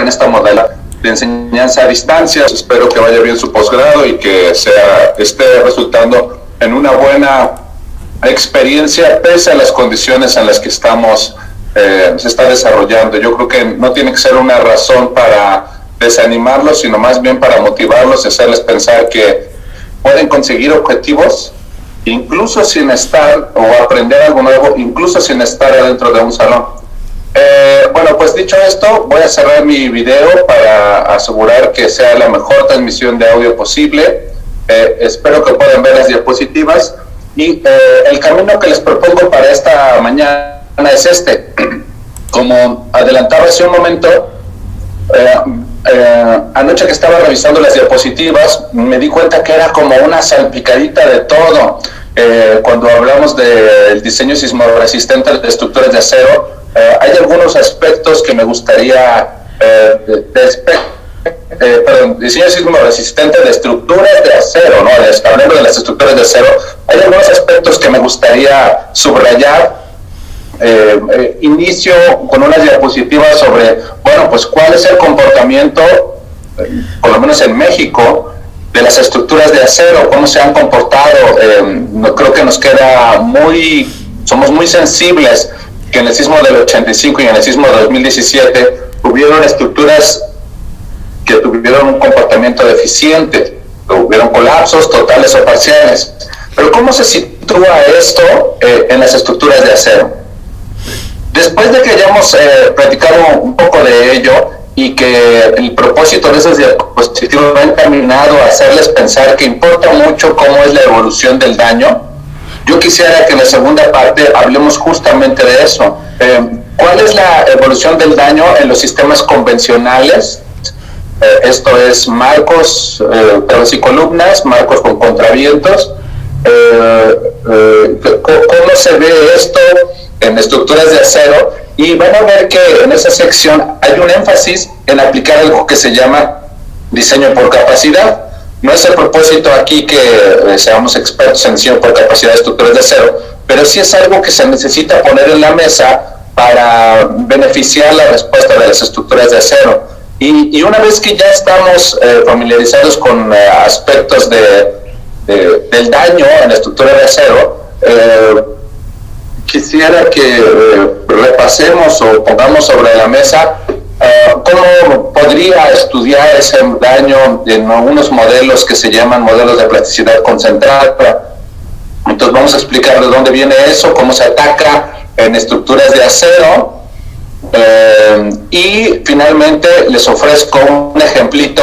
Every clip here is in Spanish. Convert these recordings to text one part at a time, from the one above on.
en esta modalidad de enseñanza a distancia. Espero que vaya bien su posgrado y que esté resultando en una buena experiencia pese a las condiciones en las que se está desarrollando. Yo creo que no tiene que ser una razón para desanimarlos, sino más bien para motivarlos y hacerles pensar que pueden conseguir objetivos incluso sin estar, o aprender algo nuevo, incluso sin estar adentro de un salón. Bueno, pues dicho esto, voy a cerrar mi video para asegurar que sea la mejor transmisión de audio posible. Espero que puedan ver las diapositivas. Y el camino que les propongo para esta mañana es este. Como adelantaba hace un momento, anoche que estaba revisando las diapositivas, me di cuenta que era como una salpicadita de todo. Cuando hablamos del diseño sismorresistente de estructuras de acero, hay algunos aspectos que me gustaría diseño sismorresistente de estructuras de acero, ¿no? Hablando de las estructuras de acero, hay algunos aspectos que me gustaría subrayar. Inicio con unas diapositivas sobre, bueno, pues cuál es el comportamiento, por lo menos en México, de las estructuras de acero, cómo se han comportado. Creo que somos muy sensibles que en el sismo del 85 y en el sismo del 2017 hubieron estructuras que tuvieron un comportamiento deficiente, hubieron colapsos totales o parciales. Pero ¿cómo se sitúa esto en las estructuras de acero? Después de que hayamos platicado un poco de ello y que el propósito de esas diapositivas va encaminado a hacerles pensar que importa mucho cómo es la evolución del daño, yo quisiera que en la segunda parte hablemos justamente de eso. ¿Cuál es la evolución del daño en los sistemas convencionales? Esto es marcos, cabezas y columnas, marcos con contravientos. ¿Cómo se ve esto en estructuras de acero? Y van a ver que en esa sección hay un énfasis en aplicar algo que se llama diseño por capacidad. No es el propósito aquí que seamos expertos en diseño por capacidad de estructuras de acero, pero sí es algo que se necesita poner en la mesa para beneficiar la respuesta de las estructuras de acero. Y una vez que ya estamos familiarizados con aspectos del daño en la estructura de acero, quisiera que repasemos o pongamos sobre la mesa cómo podría estudiar ese daño en algunos modelos que se llaman modelos de plasticidad concentrada. Entonces vamos a explicar de dónde viene eso, cómo se ataca en estructuras de acero. Y finalmente les ofrezco un ejemplito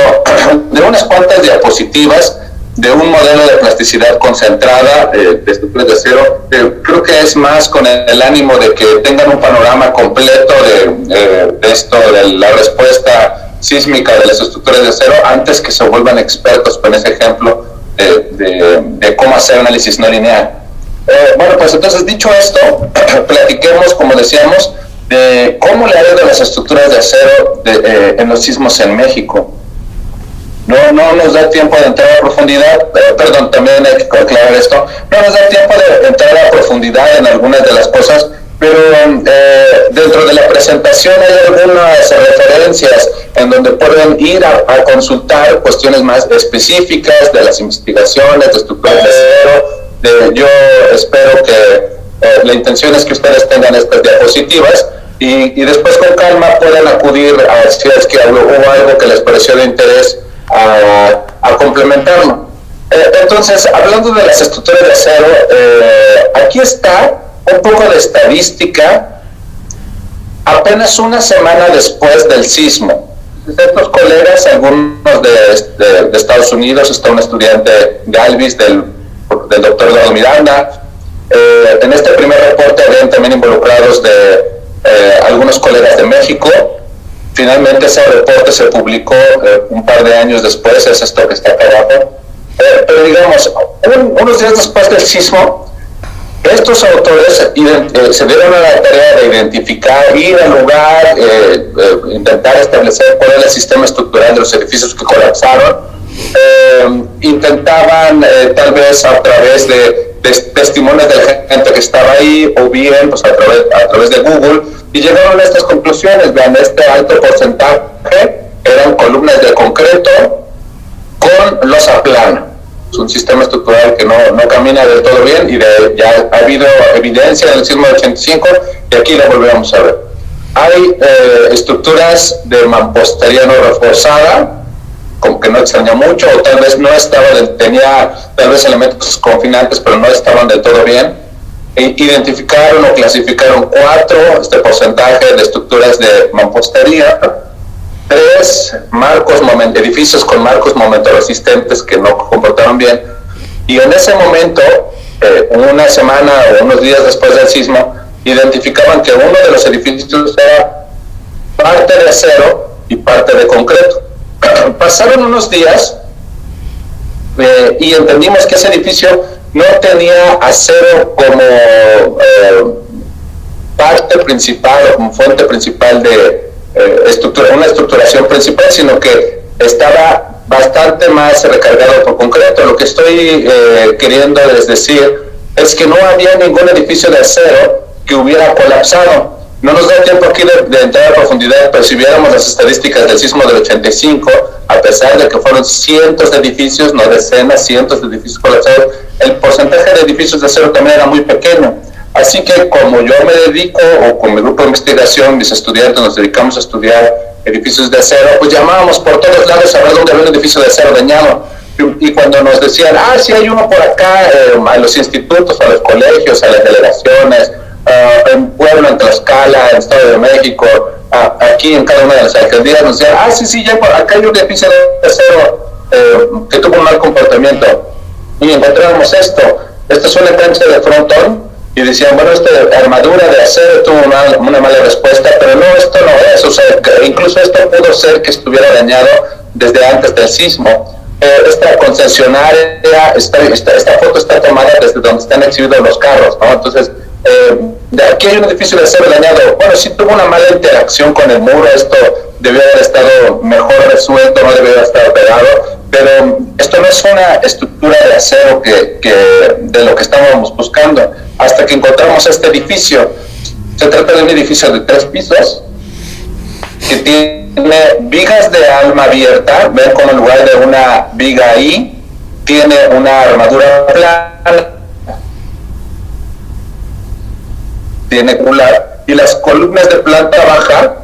de unas cuantas diapositivas de un modelo de plasticidad concentrada de estructuras de acero. Creo que es más con el ánimo de que tengan un panorama completo de esto, de la respuesta sísmica de las estructuras de acero, antes que se vuelvan expertos con ese ejemplo de cómo hacer análisis no lineal. Bueno, pues entonces, dicho esto, platiquemos, como decíamos, de cómo le ha ido las estructuras de acero en los sismos en México. No nos da tiempo de entrar a profundidad, también hay que aclarar esto, no nos da tiempo de entrar a profundidad en algunas de las cosas, pero dentro de la presentación hay algunas referencias en donde pueden ir a consultar cuestiones más específicas de las investigaciones de estructuras de acero. Yo espero que la intención es que ustedes tengan estas diapositivas y después con calma puedan acudir a si es que hubo algo que les pareció de interés a complementarlo. Entonces, hablando de las estructuras de acero, aquí está un poco de estadística apenas una semana después del sismo. Estos colegas, algunos de Estados Unidos, está un estudiante Galvis del doctor Eduardo Miranda. En este primer reporte habían también involucrados algunos colegas de México. Finalmente ese reporte se publicó un par de años después, es esto que está acá abajo. Pero digamos, unos días después del sismo, estos autores se dieron a la tarea de identificar, ir al lugar, intentar establecer cuál era el sistema estructural de los edificios que colapsaron. Intentaban tal vez a través de testimonios de la gente que estaba ahí, o bien pues, a través de Google, y llegaron a estas conclusiones. Vean, este alto porcentaje columnas de concreto con losa plana. Es un sistema estructural que no camina del todo bien y ya ha habido evidencia del sismo del 85 y aquí la volvemos a ver. Hay estructuras de mampostería no reforzada, como que no extraña mucho, o tal vez no estaba, tenía tal vez elementos confinantes, pero no estaban del todo bien. Identificaron o clasificaron 4 porcentaje de estructuras de mampostería, 3 edificios con marcos momentoresistentes que no comportaron bien, y en ese momento, una semana o unos días después del sismo, identificaban que uno de los edificios era parte de acero y parte de concreto. Pasaron unos días y entendimos que ese edificio no tenía acero como parte principal o como fuente principal de una estructuración principal, sino que estaba bastante más recargado por concreto. Lo que estoy queriendo decir es que no había ningún edificio de acero que hubiera colapsado. No nos da tiempo aquí de entrar a profundidad, pero si viéramos las estadísticas del sismo del 85, a pesar de que fueron cientos de edificios, no decenas, cientos de edificios colapsados, el porcentaje de edificios de acero también era muy pequeño. Así que como yo me dedico, o con mi grupo de investigación, mis estudiantes nos dedicamos a estudiar edificios de acero, pues llamábamos por todos lados a ver dónde había un edificio de acero dañado. Y cuando nos decían, sí hay uno por acá, a los institutos, a los colegios, a las delegaciones, en Puebla, en Tlaxcala, en Estado de México, aquí en cada una de las alcaldías, nos decían, sí, ya por acá hay un edificio de acero que tuvo un mal comportamiento. Y encontramos esto es una cancha de frontón, y decían, bueno, esta armadura de acero tuvo una mala respuesta, pero no, esto no es, o sea, incluso esto pudo ser que estuviera dañado desde antes del sismo. Esta concesionaria, esta foto está tomada desde donde están exhibidos los carros, ¿no? Entonces, de aquí hay un edificio de acero dañado. Bueno, sí tuvo una mala interacción con el muro, esto debió haber estado mejor resuelto, no debió haber estado pegado, pero esto no es una estructura de acero de lo que estábamos buscando, hasta que encontramos este edificio. Se trata de un edificio de 3 pisos, que tiene vigas de alma abierta, ven como en lugar de una viga ahí, tiene una armadura plana, tiene cular, y las columnas de planta baja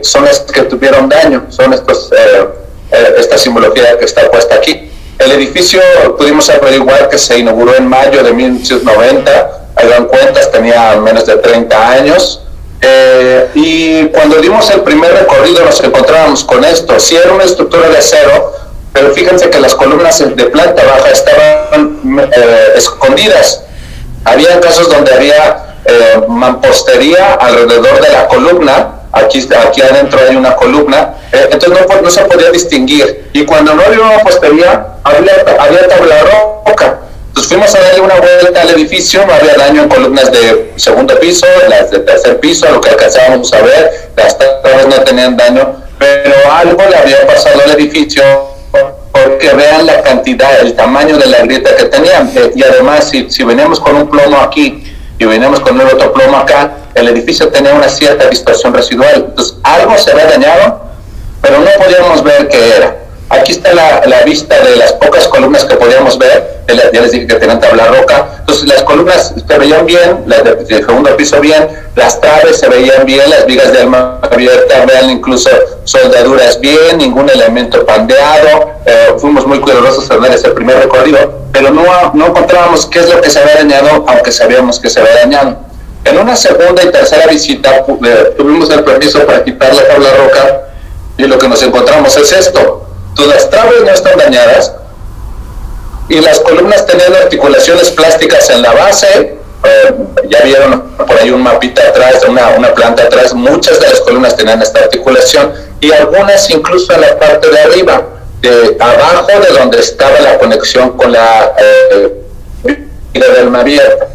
son las que tuvieron daño, son esta simbología que está puesta aquí. El edificio pudimos averiguar que se inauguró en mayo de 1990, hagan cuentas, tenía menos de 30 años, y cuando dimos el primer recorrido nos encontrábamos con esto. Sí era una estructura de acero, pero fíjense que las columnas de planta baja estaban escondidas. Había casos donde había mampostería alrededor de la columna. Aquí adentro hay una columna, entonces no se podía distinguir, y cuando no había mampostería había tabla roca. Entonces fuimos a darle una vuelta al edificio, no había daño en columnas de segundo piso, las de tercer piso, lo que alcanzábamos a ver, las tablas no tenían daño, pero algo le había pasado al edificio, porque vean la cantidad, el tamaño de la grieta que tenían, y además si veníamos con un plomo aquí y veníamos con el otro plomo acá, el edificio tenía una cierta distorsión residual. Entonces algo se había dañado, pero no podíamos ver qué era. Aquí está la vista de las pocas columnas que podíamos ver. Ya les dije que tenían tabla roca. Entonces las columnas se veían bien, las del segundo piso bien, las traves se veían bien, las vigas de alma abierta, vean incluso soldaduras bien, ningún elemento pandeado. Fuimos muy cuidadosos en ese primer recorrido, pero no encontrábamos qué es lo que se había dañado, aunque sabíamos que se había dañado. En una segunda y tercera visita tuvimos el permiso para quitar la tabla roca, y lo que nos encontramos es esto. Entonces las traves no están dañadas y las columnas tenían articulaciones plásticas en la base. Ya vieron por ahí un mapita atrás, una planta atrás, muchas de las columnas tenían esta articulación, y algunas incluso en la parte de arriba, abajo de donde estaba la conexión con la viga de alma abierta.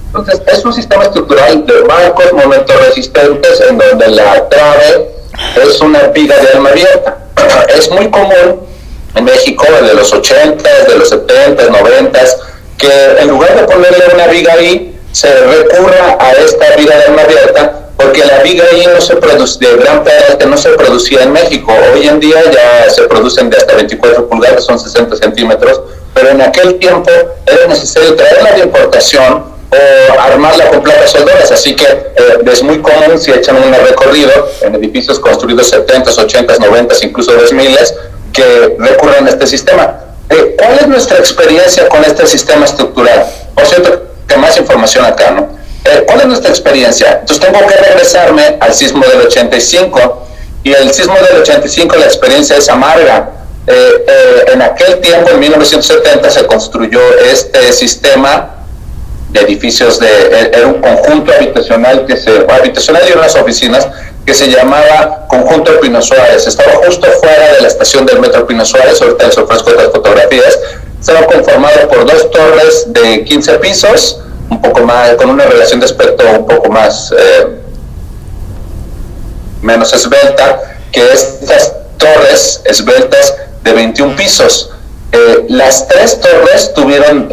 Entonces es un sistema estructural de marcos momentoresistentes en donde la trave es una viga de alma abierta. Es muy común en México, de los 80s, de los 70s, 90s, que en lugar de ponerle una viga ahí, se recurra a esta viga de alma abierta, porque la viga ahí no se produce, de gran peralte no se producía en México. Hoy en día ya se producen de hasta 24 pulgadas, son 60 centímetros, pero en aquel tiempo era necesario traerla de importación o armarla con placas soldadas, así que es muy común, si echan un recorrido en edificios construidos 70, 80, 90, incluso 2000, que recurran a este sistema. ¿Cuál es nuestra experiencia con este sistema estructural? Por cierto, que más información acá, ¿no? ¿Cuál es nuestra experiencia? Entonces tengo que regresarme al sismo del 85, y el sismo del 85 la experiencia es amarga. En aquel tiempo, en 1970, se construyó este sistema de edificios, era un conjunto habitacional y unas oficinas que se llamaba Conjunto Pino Suárez. Estaba justo fuera de la estación del metro Pino Suárez, ahorita les ofrezco otras fotografías. Estaba conformado por 2 torres de 15 pisos, un poco más, con una relación de aspecto un poco más menos esbelta que estas torres esbeltas de 21 pisos. Las 3 torres tuvieron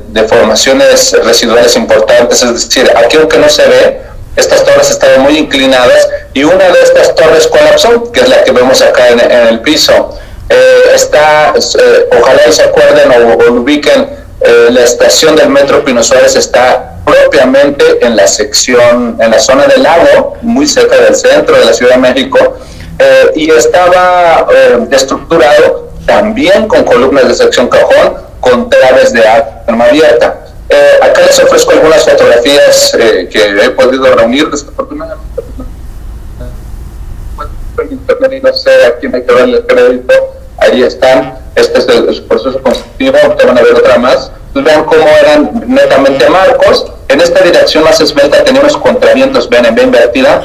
deformaciones residuales importantes, es decir, aquí aunque no se ve, estas torres estaban muy inclinadas y una de estas torres colapsó, que es la que vemos acá en el piso. Ojalá se acuerden o ubiquen, la estación del metro Pino Suárez está propiamente en la zona del lago, muy cerca del centro de la Ciudad de México, y estaba estructurado también con columnas de sección cajón, con traves de arma abierta. Acá les ofrezco algunas fotografías que he podido reunir, desafortunadamente. No sé a quién hay que darle el crédito. Ahí están. Este es el proceso constructivo. Ahorita van a ver otra más. Vean cómo eran netamente marcos. En esta dirección más esbelta tenía unos contravientos, ven en B invertida.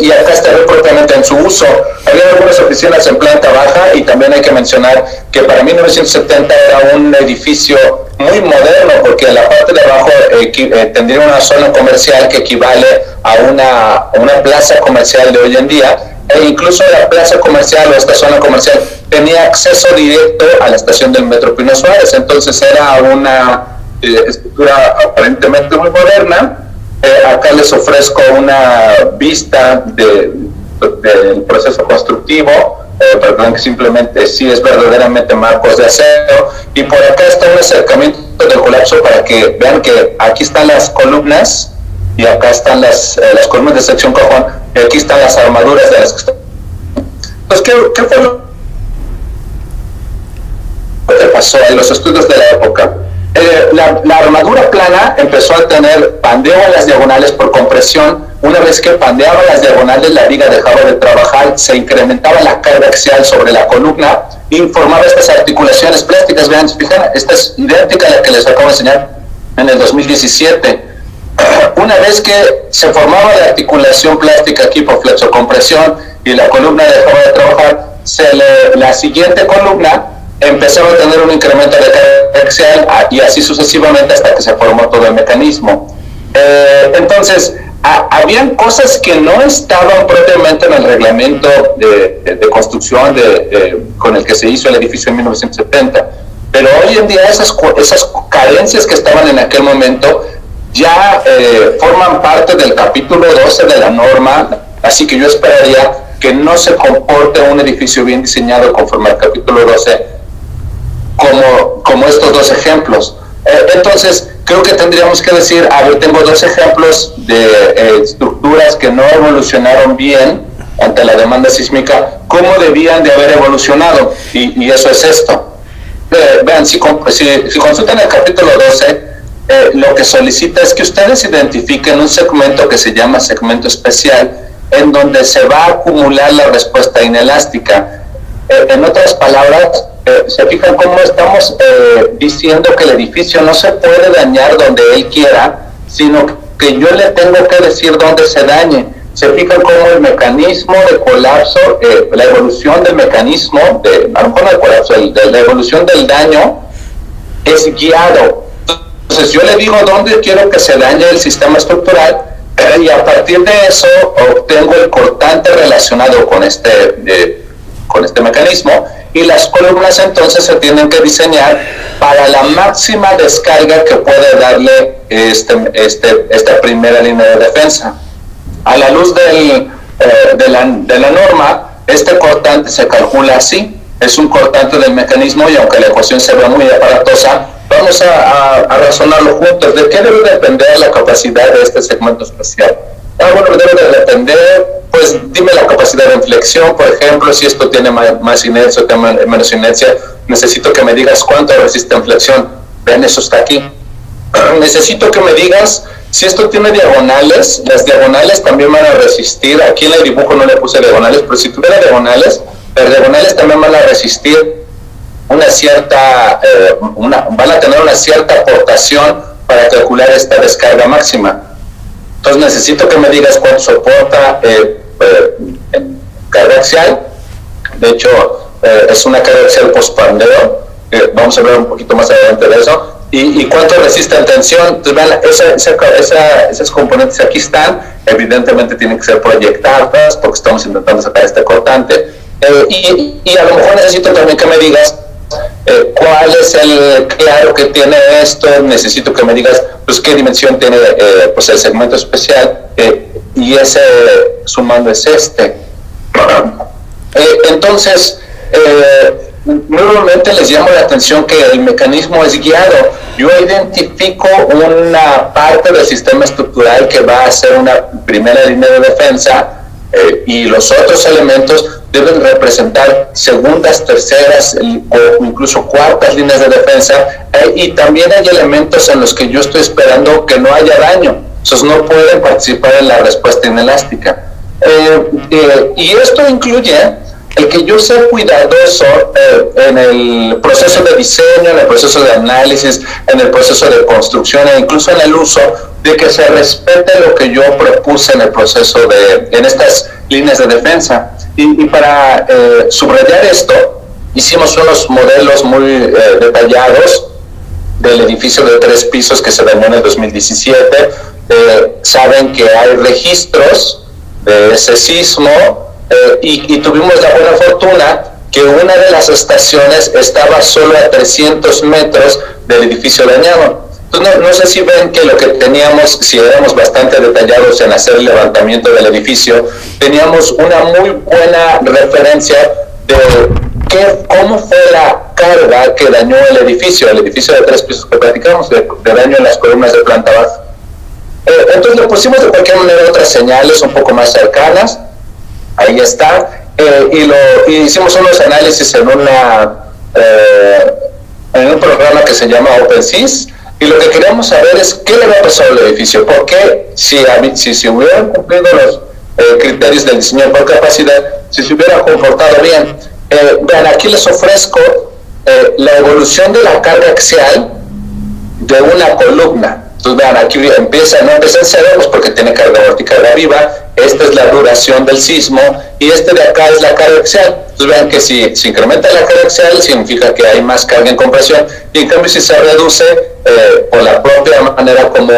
Y acá está propiamente en su uso. Había algunas oficinas en planta baja, y también hay que mencionar que para 1970 era un edificio muy moderno, porque en la parte de abajo tendría una zona comercial que equivale a una plaza comercial de hoy en día, e incluso la plaza comercial o esta zona comercial tenía acceso directo a la estación del metro Pino Suárez. Entonces era una estructura aparentemente muy moderna. Acá les ofrezco una vista del proceso constructivo, perdón, que simplemente sí es verdaderamente marcos de acero, y por acá está un acercamiento del colapso para que vean que aquí están las columnas y acá están las columnas de sección cajón, y aquí están las armaduras de las que están. Entonces, ¿qué fue lo que pasó en los estudios de la época? La armadura plana empezó a tener pandeo en las diagonales por compresión. Una vez que pandeaba las diagonales, la viga dejaba de trabajar, se incrementaba la carga axial sobre la columna y formaba estas articulaciones plásticas. Vean, fijan, esta es idéntica a la que les acabo de enseñar en el 2017. Una vez que se formaba la articulación plástica aquí por flexocompresión y la columna dejaba de trabajar, la siguiente columna empezaba a tener un incremento de carga axial, y así sucesivamente hasta que se formó todo el mecanismo. Entonces, habían cosas que no estaban propiamente en el reglamento de construcción con el que se hizo el edificio en 1970, pero hoy en día esas carencias que estaban en aquel momento ya forman parte del capítulo 12 de la norma, así que yo esperaría que no se comporte un edificio bien diseñado conforme al capítulo 12 como estos 2 ejemplos. Entonces, creo que tendríamos que decir, tengo 2 ejemplos de estructuras que no evolucionaron bien ante la demanda sísmica, cómo debían de haber evolucionado, y eso es esto. Vean, si consultan el capítulo 12, lo que solicita es que ustedes identifiquen un segmento que se llama segmento especial, en donde se va a acumular la respuesta inelástica. En otras palabras, se fijan cómo estamos diciendo que el edificio no se puede dañar donde él quiera, sino que yo le tengo que decir dónde se dañe. Se fijan cómo el mecanismo de colapso, la evolución del mecanismo, a lo mejor no el colapso, la evolución del daño es guiado. Entonces yo le digo dónde quiero que se dañe el sistema estructural, y a partir de eso obtengo el cortante relacionado con este mecanismo, y las columnas entonces se tienen que diseñar para la máxima descarga que puede darle esta primera línea de defensa. A la luz de la norma, este cortante se calcula así, es un cortante del mecanismo, y aunque la ecuación se ve muy aparatosa, vamos a razonarlo juntos. ¿De qué debe depender la capacidad de este segmento especial? Bueno, debe de depender, pues dime la capacidad de inflexión, por ejemplo, si esto tiene más inercia o tiene menos inercia, necesito que me digas cuánto resiste inflexión. Ven, eso está aquí. Necesito que me digas si esto tiene diagonales. Las diagonales también van a resistir. Aquí en el dibujo no le puse diagonales, pero si tuviera diagonales, las diagonales también van a resistir una cierta, van a tener una cierta aportación para calcular esta descarga máxima. Entonces necesito que me digas cuánto soporta en carga axial. De hecho, es una carga axial post-pandeo. Vamos a hablar un poquito más adelante de eso. ¿Y cuánto resiste en tensión? Entonces, vean, esas componentes aquí están. Evidentemente tienen que ser proyectadas porque estamos intentando sacar este cortante. Y a lo mejor necesito también que me digas cuál es el claro que tiene esto. Necesito que me digas pues qué dimensión tiene pues el segmento especial, y ese sumando es este. Entonces, nuevamente les llamo la atención que el mecanismo es guiado. Yo identifico una parte del sistema estructural que va a ser una primera línea de defensa, y los otros elementos deben representar segundas, terceras o incluso cuartas líneas de defensa, y también hay elementos en los que yo estoy esperando que no haya daño, esos no pueden participar en la respuesta inelástica. Y esto incluye el que yo sea cuidadoso en el proceso de diseño, en el proceso de análisis, en el proceso de construcción e incluso en el uso, de que se respete lo que yo propuse en el proceso en estas líneas de defensa. Y para subrayar esto, hicimos unos modelos muy detallados del edificio de 3 pisos que se dañó en el 2017. Saben que hay registros de ese sismo, y tuvimos la buena fortuna que una de las estaciones estaba solo a 300 metros del edificio dañado. Entonces, no sé si ven que lo que teníamos, si éramos bastante detallados en hacer el levantamiento del edificio, teníamos una muy buena referencia de cómo fue la carga que dañó el edificio de 3 pisos que platicamos, de daño en las columnas de planta baja. Entonces le pusimos de cualquier manera otras señales un poco más cercanas. Ahí está, y hicimos unos análisis en un programa que se llama OpenSys, y lo que queríamos saber es qué le había pasado al edificio, por qué si hubieran cumplido los criterios del diseño por capacidad, si se hubiera comportado bien. Vean, aquí les ofrezco la evolución de la carga axial de una columna. Entonces vean, aquí no empieza en cero, pues porque tiene carga vertical arriba. Esta es la duración del sismo, y este de acá es la carga axial. Entonces vean que si se incrementa la carga axial, significa que hay más carga en compresión, y en cambio si se reduce por la propia manera como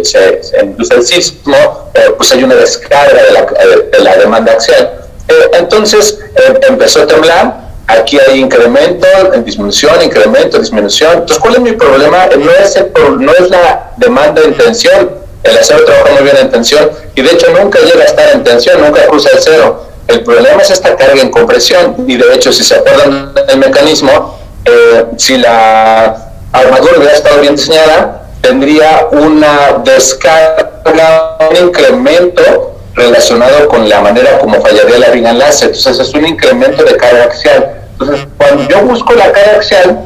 se induce el sismo, pues hay una descarga de la demanda axial. Entonces empezó a temblar. Aquí hay incremento, disminución, incremento, disminución. Entonces, ¿cuál es mi problema? No es la demanda en tensión. El acero trabaja muy bien en tensión, y de hecho nunca llega a estar en tensión, nunca cruza el cero. El problema es esta carga en compresión, y de hecho, si se acuerdan del mecanismo, si la armadura hubiera estado bien diseñada, tendría una descarga, un incremento relacionado con la manera como fallaría la viga enlace. Entonces es un incremento de carga axial. Entonces, cuando yo busco la carga axial,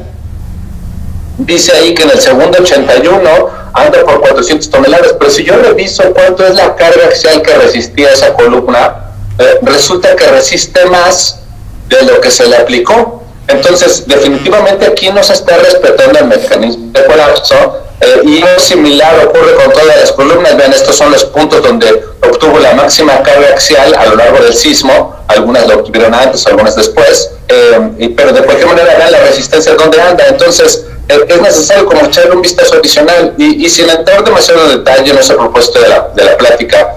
dice ahí que en el segundo 81 anda por 400 toneladas, pero si yo reviso cuánto es la carga axial que resistía esa columna, resulta que resiste más de lo que se le aplicó. Entonces, definitivamente aquí no se está respetando el mecanismo de colapso, y algo similar ocurre con todas las columnas. Vean, estos son los puntos donde obtuvo la máxima carga axial a lo largo del sismo. Algunas lo obtuvieron antes, algunas después, pero de cualquier manera vean la resistencia donde anda. Entonces es necesario como echarle un vistazo adicional, y sin entrar demasiado en detalle, no es el propósito de la plática.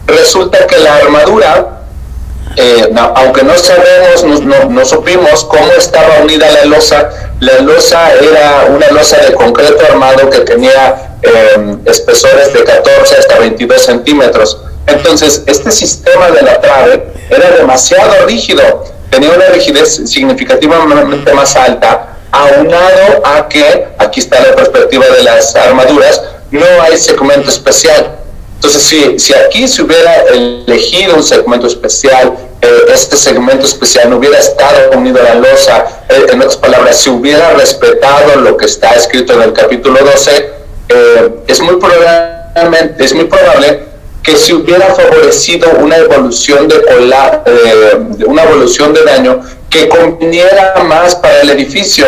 Resulta que la armadura, aunque no sabemos, no supimos cómo estaba unida la losa era una losa de concreto armado que tenía espesores de 14 hasta 22 centímetros. Entonces, este sistema de la trave era demasiado rígido, tenía una rigidez significativamente más alta, aunado a que, aquí está la perspectiva de las armaduras, no hay segmento especial. Entonces, si aquí se hubiera elegido un segmento especial, este segmento especial no hubiera estado unido a la losa, en otras palabras, si hubiera respetado lo que está escrito en el capítulo 12, es muy probable que se hubiera favorecido una evolución una evolución de daño que conviniera más para el edificio.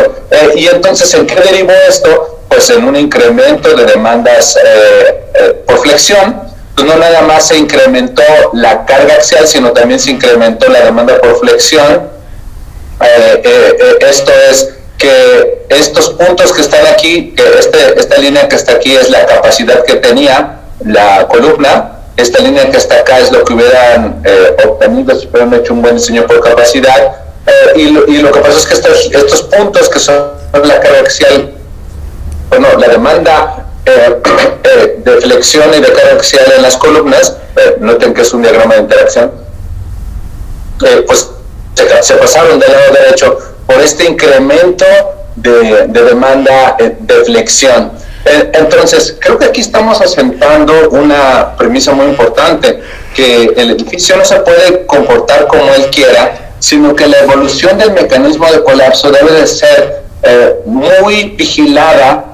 Y entonces, ¿en qué derivó esto? Pues en un incremento de demandas por flexión. Pues no nada más se incrementó la carga axial, sino también se incrementó la demanda por flexión. Esto es que estos puntos que están aquí, que esta línea que está aquí es la capacidad que tenía la columna, esta línea que está acá es lo que hubieran obtenido si hubieran hecho un buen diseño por capacidad, y lo que pasa es que estos puntos que son la carga axial, bueno, la demanda de flexión y de carga axial en las columnas, noten que es un diagrama de interacción, pues se pasaron del lado derecho por este incremento de demanda de flexión. Entonces, creo que aquí estamos asentando una premisa muy importante, que el edificio no se puede comportar como él quiera, sino que la evolución del mecanismo de colapso debe de ser muy vigilada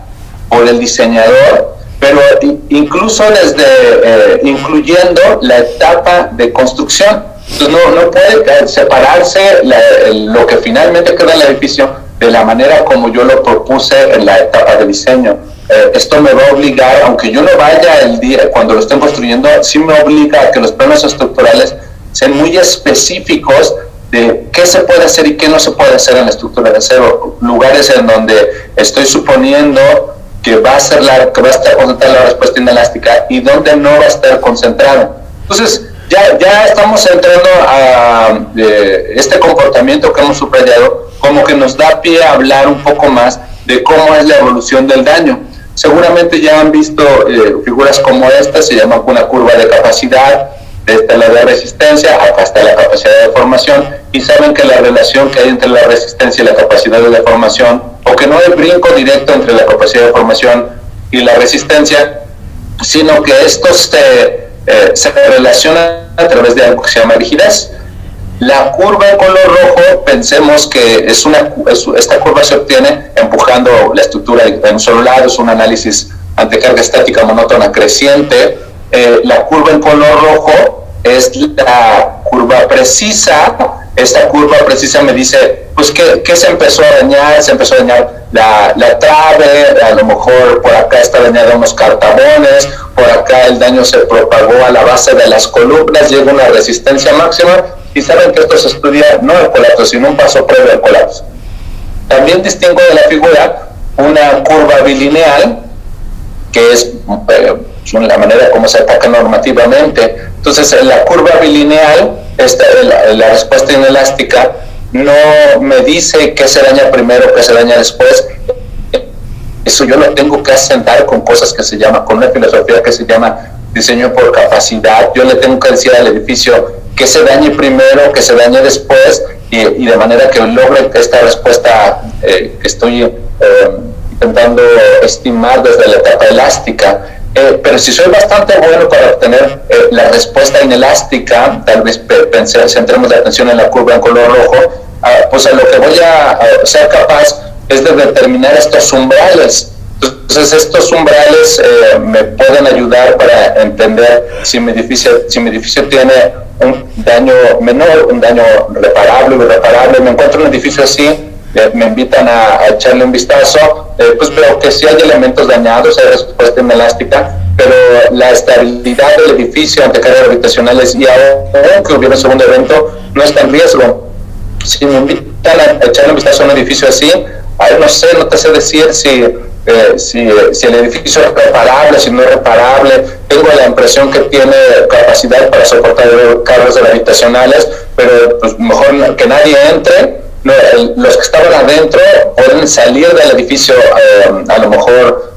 por el diseñador, pero incluso incluyendo la etapa de construcción. Entonces no puede separarse lo que finalmente queda en el edificio de la manera como yo lo propuse en la etapa de diseño. Esto me va a obligar, aunque yo no vaya el día cuando lo estén construyendo, sí me obliga a que los planos estructurales sean muy específicos de qué se puede hacer y qué no se puede hacer en la estructura de acero. Lugares en donde estoy suponiendo que va a estar concentrada la respuesta inelástica y donde no va a estar concentrada. Entonces, ya estamos entrando a este comportamiento que hemos subrayado, como que nos da pie a hablar un poco más de cómo es la evolución del daño. Seguramente ya han visto figuras como esta, se llama una curva de capacidad, esta la de resistencia, acá está la capacidad de deformación, y saben que la relación que hay entre la resistencia y la capacidad de deformación, o que no hay brinco directo entre la capacidad de deformación y la resistencia, sino que estos se relacionan a través de algo que se llama rigidez. La curva en color rojo, pensemos que esta curva se obtiene empujando la estructura en un solo lado, es un análisis ante carga estática monótona creciente. La curva en color rojo es la curva precisa. Esta curva precisa me dice, pues, ¿qué se empezó a dañar? Se empezó a dañar la trave, a lo mejor por acá está dañada unos cartabones, por acá el daño se propagó a la base de las columnas, llega una resistencia máxima, y saben que esto se estudia no el colapso, sino un paso previo al colapso. También distingo de la figura una curva bilineal, que es la manera como se ataca normativamente. Entonces, en la curva bilineal, la respuesta inelástica no me dice qué se daña primero, qué se daña después. Eso yo lo tengo que asentar con cosas que se llama, con una filosofía que se llama diseño por capacidad. Yo le tengo que decir al edificio que se dañe primero, que se dañe después, y de manera que logre esta respuesta que estoy intentando estimar desde la etapa elástica. Pero si soy bastante bueno para obtener la respuesta inelástica, tal vez centremos la atención en la curva en color rojo, pues a lo que voy a ser capaz es de determinar estos umbrales. Entonces, estos umbrales me pueden ayudar para entender si mi edificio tiene un daño menor, un daño reparable o irreparable. Me encuentro un edificio así, me invitan a echarle un vistazo, pues veo que sí hay elementos dañados, hay respuesta inelástica, pero la estabilidad del edificio ante cargas gravitacionales, y aunque hubiera un segundo evento, no está en riesgo. Si me invitan a echarle un vistazo a un edificio así, no te sé decir si el edificio es reparable, si no es reparable. Tengo la impresión que tiene capacidad para soportar cargas gravitacionales, pero pues mejor que nadie entre. Los que estaban adentro pueden salir del edificio, a lo mejor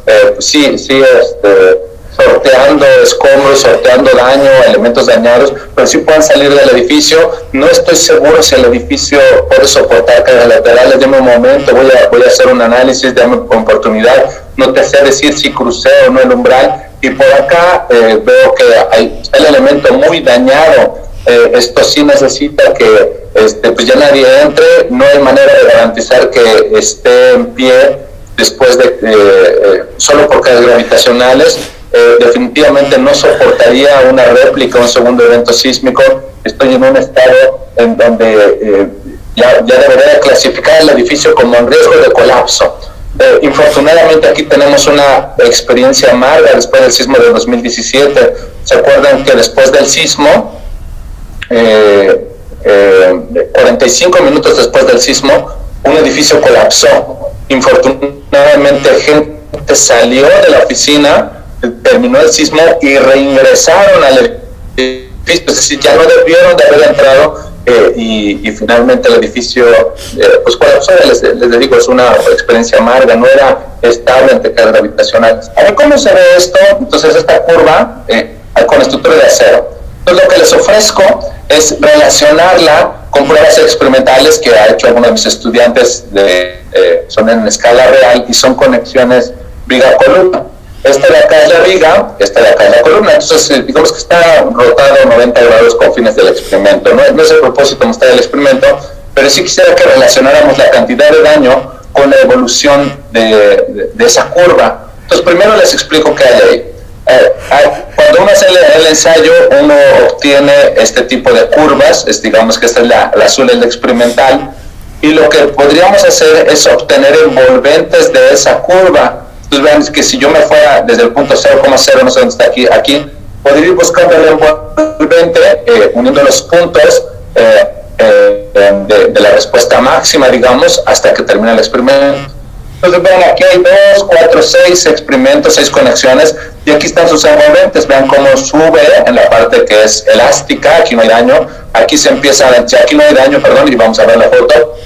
sorteando escombros, sorteando daño, elementos dañados, pero sí pueden salir del edificio. No estoy seguro si el edificio puede soportar cargas laterales. Dame un momento, voy a hacer un análisis, dame oportunidad. No te sé decir si crucé o no el umbral. Y por acá veo que hay el elemento muy dañado. Esto sí necesita que pues ya nadie entre. No hay manera de garantizar que esté en pie después de solo por cargas gravitacionales. Definitivamente no soportaría una réplica, un segundo evento sísmico. Estoy en un estado en donde ya debería clasificar el edificio como en riesgo de colapso. Infortunadamente aquí tenemos una experiencia amarga después del sismo de 2017. ¿Se acuerdan que después del sismo, 45 minutos después del sismo, un edificio colapsó? Infortunadamente gente salió de la oficina, terminó el sismo y reingresaron al edificio, es decir, ya no debieron de haber entrado. Y finalmente el edificio pues colapsó. Les digo, es una experiencia amarga, no era estable ante cargas gravitacionales. A ver cómo se ve esto. Entonces esta curva con estructura de acero. Entonces lo que les ofrezco es relacionarla con pruebas experimentales que ha hecho algunos de mis estudiantes, son en escala real y son conexiones viga-columna. Esta de acá es la viga, esta de acá es la columna. Entonces, digamos que está rotado 90 grados con fines del experimento. No es el propósito mostrar el experimento, pero sí quisiera que relacionáramos la cantidad de daño con la evolución de esa curva. Entonces, primero les explico qué hay ahí. Cuando uno hace el ensayo, uno obtiene este tipo de curvas. Digamos que esta es la azul, es la experimental. Y lo que podríamos hacer es obtener envolventes de esa curva. Entonces vean que si yo me fuera desde el punto 0,0, no sé dónde está aquí, podría ir buscando el envolvente, uniendo los puntos de la respuesta máxima, digamos, hasta que termine el experimento. Entonces vean, aquí hay 2, 4, 6 experimentos, 6 conexiones, y aquí están sus envolventes. Vean cómo sube en la parte que es elástica, aquí no hay daño, aquí se empieza, aquí no hay daño, perdón, y vamos a ver la foto.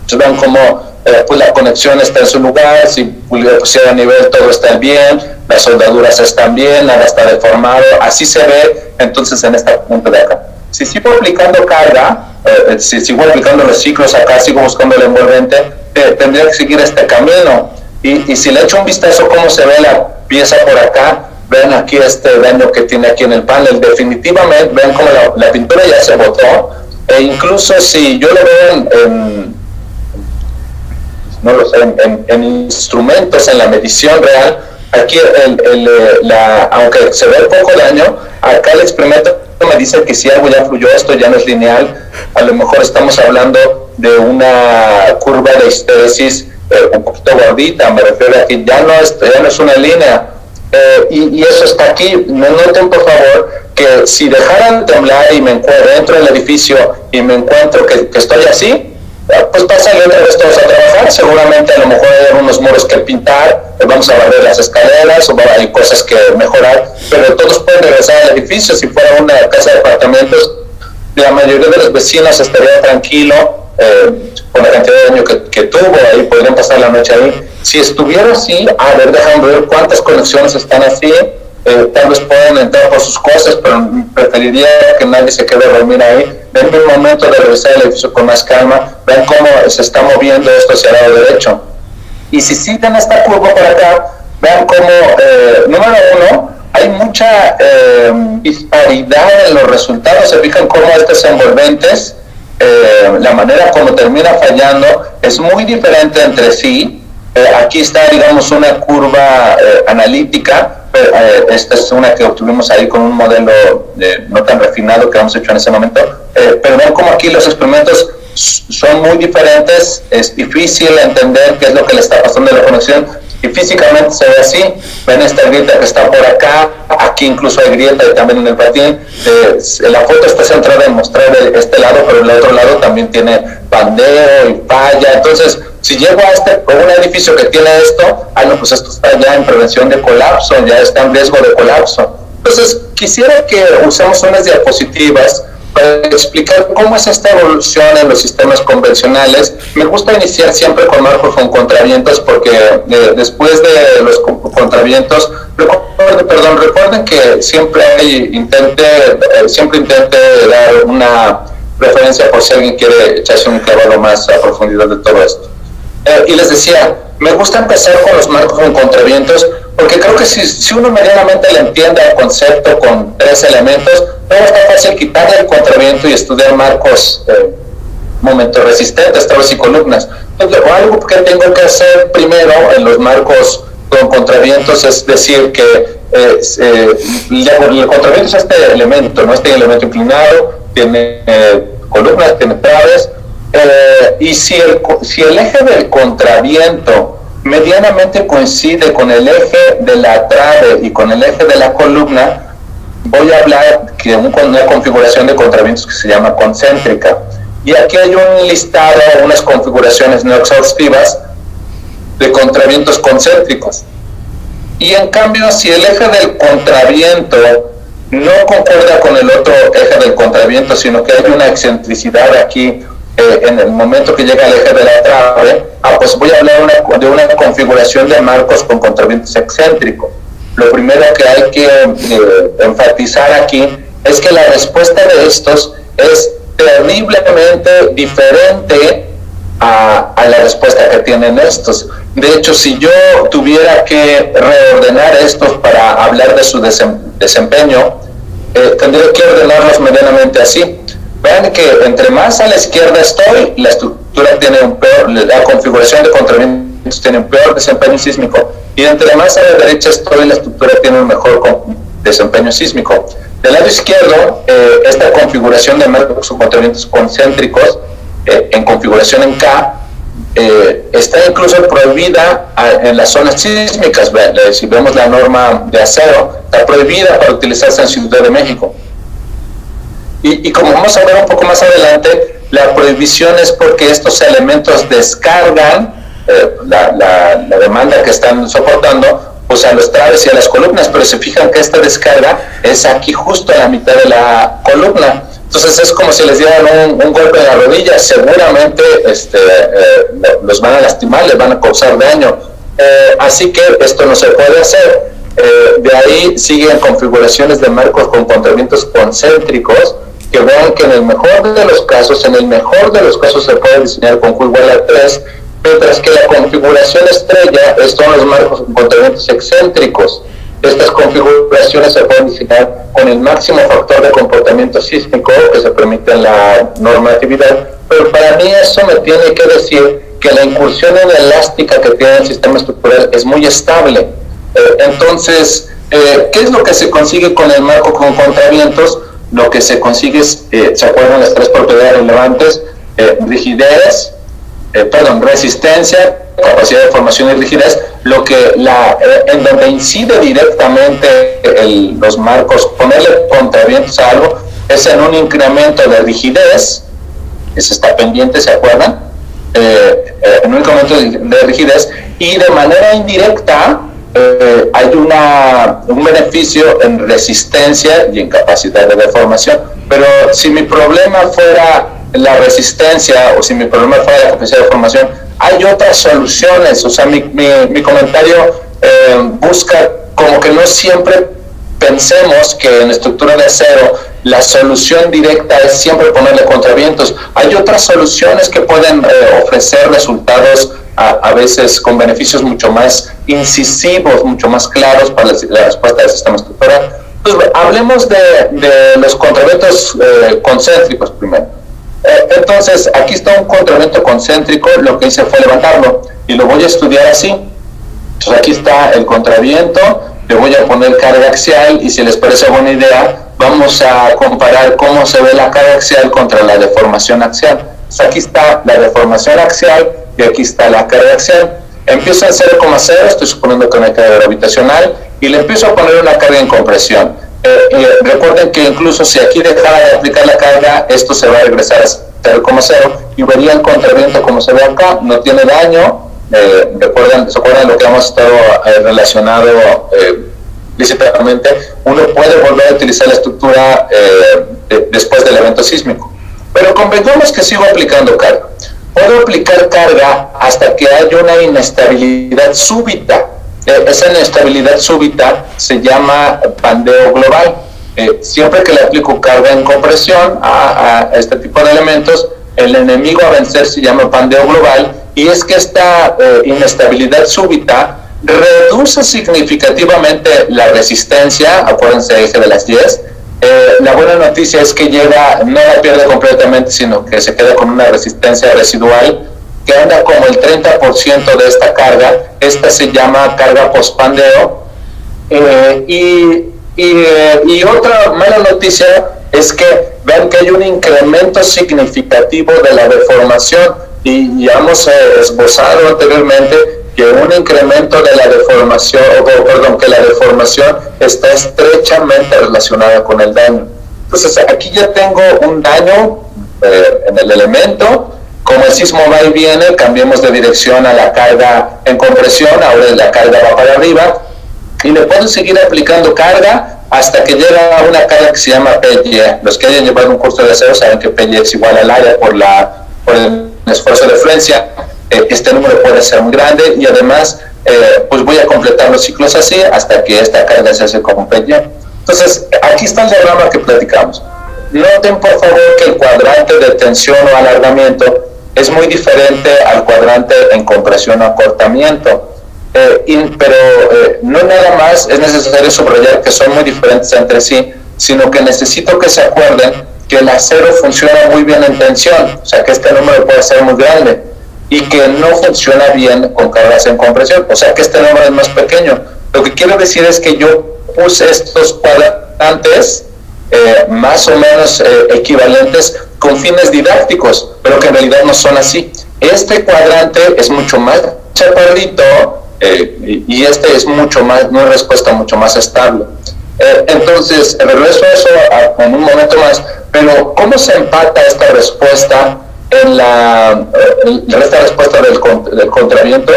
Entonces vean cómo pues la conexión está en su lugar, si pusiera a nivel todo está bien, las soldaduras están bien, nada está deformado, así se ve entonces en esta punta de acá. Si sigo aplicando carga, si sigo aplicando los ciclos acá, sigo buscando el envolvente, tendría que seguir este camino, y si le echo un vistazo cómo se ve la pieza por acá, ven aquí este daño que tiene aquí en el panel. Definitivamente ven cómo la pintura ya se botó, e incluso si yo lo veo no lo sé, en instrumentos, en la medición real, aquí aunque se ve poco daño, acá el experimento me dice que si algo ya fluyó, esto ya no es lineal. A lo mejor estamos hablando de una curva de histeresis un poquito gordita, me refiero a que ya no es una línea, y eso está aquí. Noten por favor que si dejaran de temblar y me entro en el edificio y me encuentro que estoy así, pues pasan otra vez todos a trabajar. Seguramente a lo mejor hay algunos muros que pintar, vamos a barrer las escaleras, o hay cosas que mejorar, pero todos pueden regresar al edificio. Si fuera una casa de apartamentos, la mayoría de los vecinos estaría tranquilo con la cantidad de daño que tuvo ahí, podrían pasar la noche ahí. Si estuviera así, a ver, déjame ver cuántas conexiones están así. Tal vez pueden entrar por sus cosas, pero preferiría que nadie se quede a dormir ahí. Denme un momento de revisar el edificio con más calma. Vean cómo se está moviendo esto hacia el lado derecho. Y si siguen esta curva por acá, vean cómo, número uno, hay mucha disparidad en los resultados. Se fijan cómo estos envolventes, la manera como termina fallando, es muy diferente entre sí. Aquí está, digamos, una curva analítica. Esta es una que obtuvimos ahí con un modelo no tan refinado que hemos hecho en ese momento, pero ven como aquí los experimentos son muy diferentes. Es difícil entender qué es lo que le está pasando en la conexión, y físicamente se ve así. Ven esta grieta que está por acá, aquí incluso hay grieta y también en el patín. La foto está centrada en mostrar este lado, pero el otro lado también tiene bandeo y falla. Entonces, si llego a un edificio que tiene esto, no, pues esto está ya en prevención de colapso, ya está en riesgo de colapso. Entonces, quisiera que usemos unas diapositivas para explicar cómo es esta evolución en los sistemas convencionales. Me gusta iniciar siempre con marcos con contravientos porque después de los contravientos, recuerden que siempre intente dar una referencia por si alguien quiere echarse un clavado más a profundidad de todo esto. Y les decía, me gusta empezar con los marcos con contravientos porque creo que si uno medianamente le entiende el concepto con 3 elementos, luego está fácil quitarle el contraviento y estudiar marcos momentoresistentes, tablas y columnas. Entonces, algo que tengo que hacer primero en los marcos con contravientos es decir que el contraviento es este elemento, ¿no? Este elemento inclinado, tiene columnas, tiene traves, y si el eje del contraviento medianamente coincide con el eje de la trave y con el eje de la columna, voy a hablar de una configuración de contravientos que se llama concéntrica. Y aquí hay un listado, unas configuraciones no exhaustivas de contravientos concéntricos. Y en cambio, si el eje del contraviento no concuerda con el otro eje del contraviento, sino que hay una excentricidad aquí en el momento que llega al eje de la trave, pues voy a hablar de una configuración de marcos con contravientos excéntricos. Lo primero que hay que enfatizar aquí es que la respuesta de estos es terriblemente diferente a la respuesta que tienen estos. De hecho, si yo tuviera que reordenar estos para hablar de su desempeño, tendría que ordenarlos medianamente así. Vean que entre más a la izquierda estoy, la estructura tiene la configuración de contravientos tiene un peor desempeño sísmico, y entre más a la derecha estoy, la estructura tiene un mejor desempeño sísmico. Del lado izquierdo, esta configuración de marcos con contravientos concéntricos en configuración en K está incluso prohibida en las zonas sísmicas. Si vemos la norma de acero, está prohibida para utilizarse en Ciudad de México. Y como vamos a ver un poco más adelante, la prohibición es porque estos elementos descargan la demanda que están soportando pues a los traves y a las columnas, pero se fijan que esta descarga es aquí justo en la mitad de la columna. Entonces es como si les dieran un golpe en la rodilla, seguramente los van a lastimar, les van a causar daño. Así que esto no se puede hacer. De ahí siguen configuraciones de marcos con contravientos concéntricos, que vean que en el mejor de los casos se puede diseñar con Q igual a 3, mientras que la configuración estrella son los marcos con contravientos excéntricos. Estas configuraciones se pueden diseñar con el máximo factor de comportamiento sísmico que se permite en la normatividad, pero para mí eso me tiene que decir que la incursión elástica que tiene el sistema estructural es muy estable. Entonces, ¿qué es lo que se consigue con el marco con contravientos? Lo que se consigue es, ¿se acuerdan las 3 propiedades relevantes? Rigidez, resistencia, capacidad de formación y rigidez. Lo que en donde incide directamente los marcos, ponerle contravientos a algo, es en un incremento de rigidez, ese está pendiente, ¿se acuerdan? En un incremento de rigidez, y de manera indirecta hay un beneficio en resistencia y en capacidad de deformación. Pero si mi problema fuera la resistencia o si mi problema fuera la capacidad de deformación, hay otras soluciones. O sea, mi comentario busca como que no siempre pensemos que en estructura de acero la solución directa es siempre ponerle contravientos. Hay otras soluciones que pueden ofrecer resultados a veces con beneficios mucho más incisivos, mucho más claros para la respuesta del sistema estructural. Entonces, hablemos de los contraventos concéntricos primero. Entonces, aquí está un contravento concéntrico, lo que hice fue levantarlo y lo voy a estudiar así. Entonces, aquí está el contraviento, le voy a poner carga axial y si les parece buena idea, vamos a comparar cómo se ve la carga axial contra la deformación axial. Entonces, aquí está la deformación axial y aquí está la carga axial. Empiezo en 0,0, estoy suponiendo que no hay carga gravitacional, y le empiezo a poner una carga en compresión. Recuerden que incluso si aquí dejara de aplicar la carga, esto se va a regresar a 0,0 y vería el contraviento como se ve acá, no tiene daño. ¿Se acuerdan lo que hemos estado relacionado explícitamente? Uno puede volver a utilizar la estructura después del evento sísmico. Pero convengamos que sigo aplicando carga. Puedo aplicar carga hasta que haya una inestabilidad súbita. Esa inestabilidad súbita se llama pandeo global. Siempre que le aplico carga en compresión a este tipo de elementos, el enemigo a vencer se llama pandeo global, y es que esta inestabilidad súbita reduce significativamente la resistencia. Acuérdense, eje de las 10. La buena noticia es que no la pierde completamente, sino que se queda con una resistencia residual que anda como el 30% de esta carga. Esta se llama carga pospandeo. Y otra mala noticia es que vean que hay un incremento significativo de la deformación, y ya hemos esbozado anteriormente que un incremento de la deformación, que la deformación está estrechamente relacionada con el daño. Entonces aquí ya tengo un daño en el elemento. Como el sismo va y viene, cambiemos de dirección a la carga en compresión. Ahora la carga va para arriba y le puedo seguir aplicando carga hasta que llega a una carga que se llama PY. Los que hayan llevado un curso de acero saben que PY es igual al área por el esfuerzo de fluencia. Este número puede ser muy grande, y además pues voy a completar los ciclos así hasta que esta carga se hace como PY. Entonces aquí está el diagrama que platicamos. Noten por favor que el cuadrante de tensión o alargamiento es muy diferente al cuadrante en compresión o acortamiento. Pero no nada más es necesario subrayar que son muy diferentes entre sí, sino que necesito que se acuerden que el acero funciona muy bien en tensión, o sea que este número puede ser muy grande, y que no funciona bien con cargas en compresión, o sea que este número es más pequeño. Lo que quiero decir es que yo puse estos cuadrantes más o menos equivalentes con fines didácticos, pero que en realidad no son así. Este cuadrante es mucho más chaparrito, y este es mucho más, una respuesta mucho más estable. Entonces, regreso a eso en un momento más, pero ¿cómo se empata esta respuesta esta respuesta del contraviento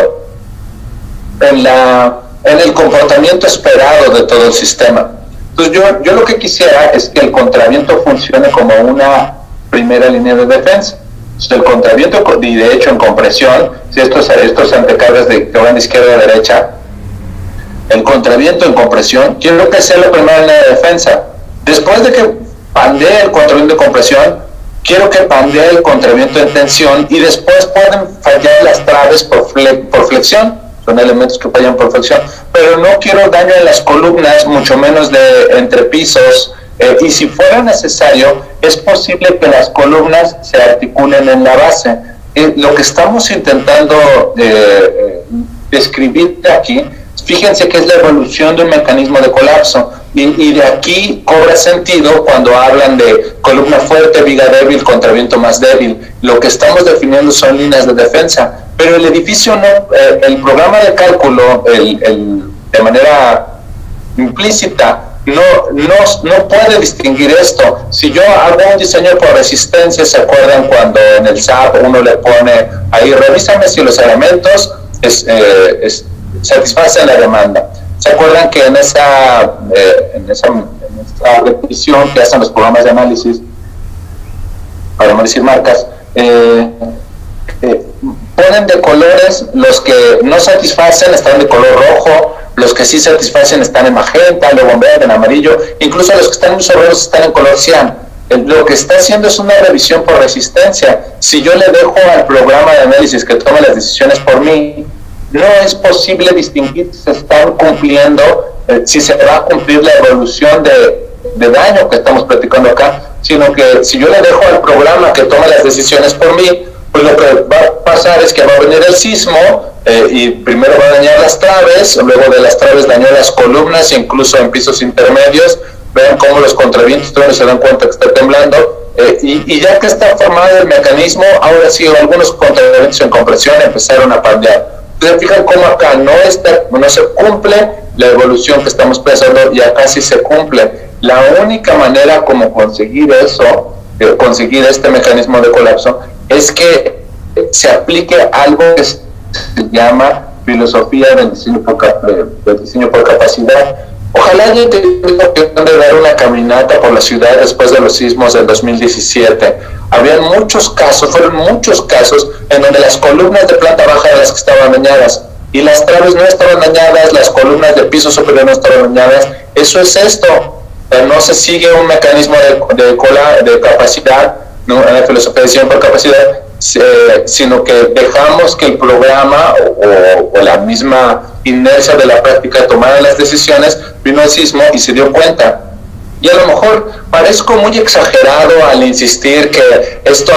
en el comportamiento esperado de todo el sistema? Entonces yo lo que quisiera es que el contraviento funcione como una primera línea de defensa. Entonces, el contraviento, y de hecho en compresión, si estos antecargas que van de izquierda a derecha, el contraviento en compresión, quiero que sea la primera línea de defensa. Después de que pandee el contraviento de compresión, quiero que pandee el contraviento en tensión, y después pueden fallar las traves por flexión. Son elementos que fallan por flexión, pero no quiero daño en las columnas, mucho menos de entrepisos. Y si fuera necesario, es posible que las columnas se articulen en la base. Lo que estamos intentando describir aquí, fíjense que es la evolución de un mecanismo de colapso, y de aquí cobra sentido cuando hablan de columna fuerte, viga débil, contraviento más débil. Lo que estamos definiendo son líneas de defensa, pero el edificio no, el programa de cálculo, de manera implícita, no puede distinguir esto. Si yo hago un diseño por resistencia, ¿se acuerdan cuando en el SAP uno le pone ahí, revísame si los elementos satisfacen la demanda? ¿Se acuerdan que en esta repetición que hacen los programas de análisis, para no decir marcas, ponen de colores, los que no satisfacen están de color rojo, los que sí satisfacen están en magenta, luego en verde, en amarillo, incluso los que están muy sombreros están en color cian. Lo que está haciendo es una revisión por resistencia. Si yo le dejo al programa de análisis que tome las decisiones por mí, no es posible distinguir si se están cumpliendo, si se va a cumplir la evolución de daño que estamos platicando acá, sino que si yo le dejo al programa que tome las decisiones por mí, pues lo que va a pasar es que va a venir el sismo, y primero va a dañar las traves, luego de las traves dañó las columnas, incluso en pisos intermedios. Vean cómo los contravientos todavía se dan cuenta que está temblando, y ya que está formado el mecanismo, ahora sí algunos contravientos en compresión empezaron a pandear. Entonces fijan cómo acá no se cumple la evolución que estamos pensando, y acá sí se cumple. La única manera como conseguir eso, conseguir este mecanismo de colapso, es que se aplique algo que se llama filosofía del diseño por capacidad. Ojalá haya tenido la opción de dar una caminata por la ciudad después de los sismos del 2017. Habían muchos casos, fueron muchos casos en donde las columnas de planta baja eran las que estaban dañadas y las traves no estaban dañadas, las columnas de piso superior no estaban dañadas. Eso es esto. No se sigue un mecanismo de capacidad, ¿no? En la filosofía de diseño por capacidad, sino que dejamos que el programa o la misma inercia de la práctica tomara las decisiones. Vino el sismo y se dio cuenta. Y a lo mejor parezco muy exagerado al insistir que esto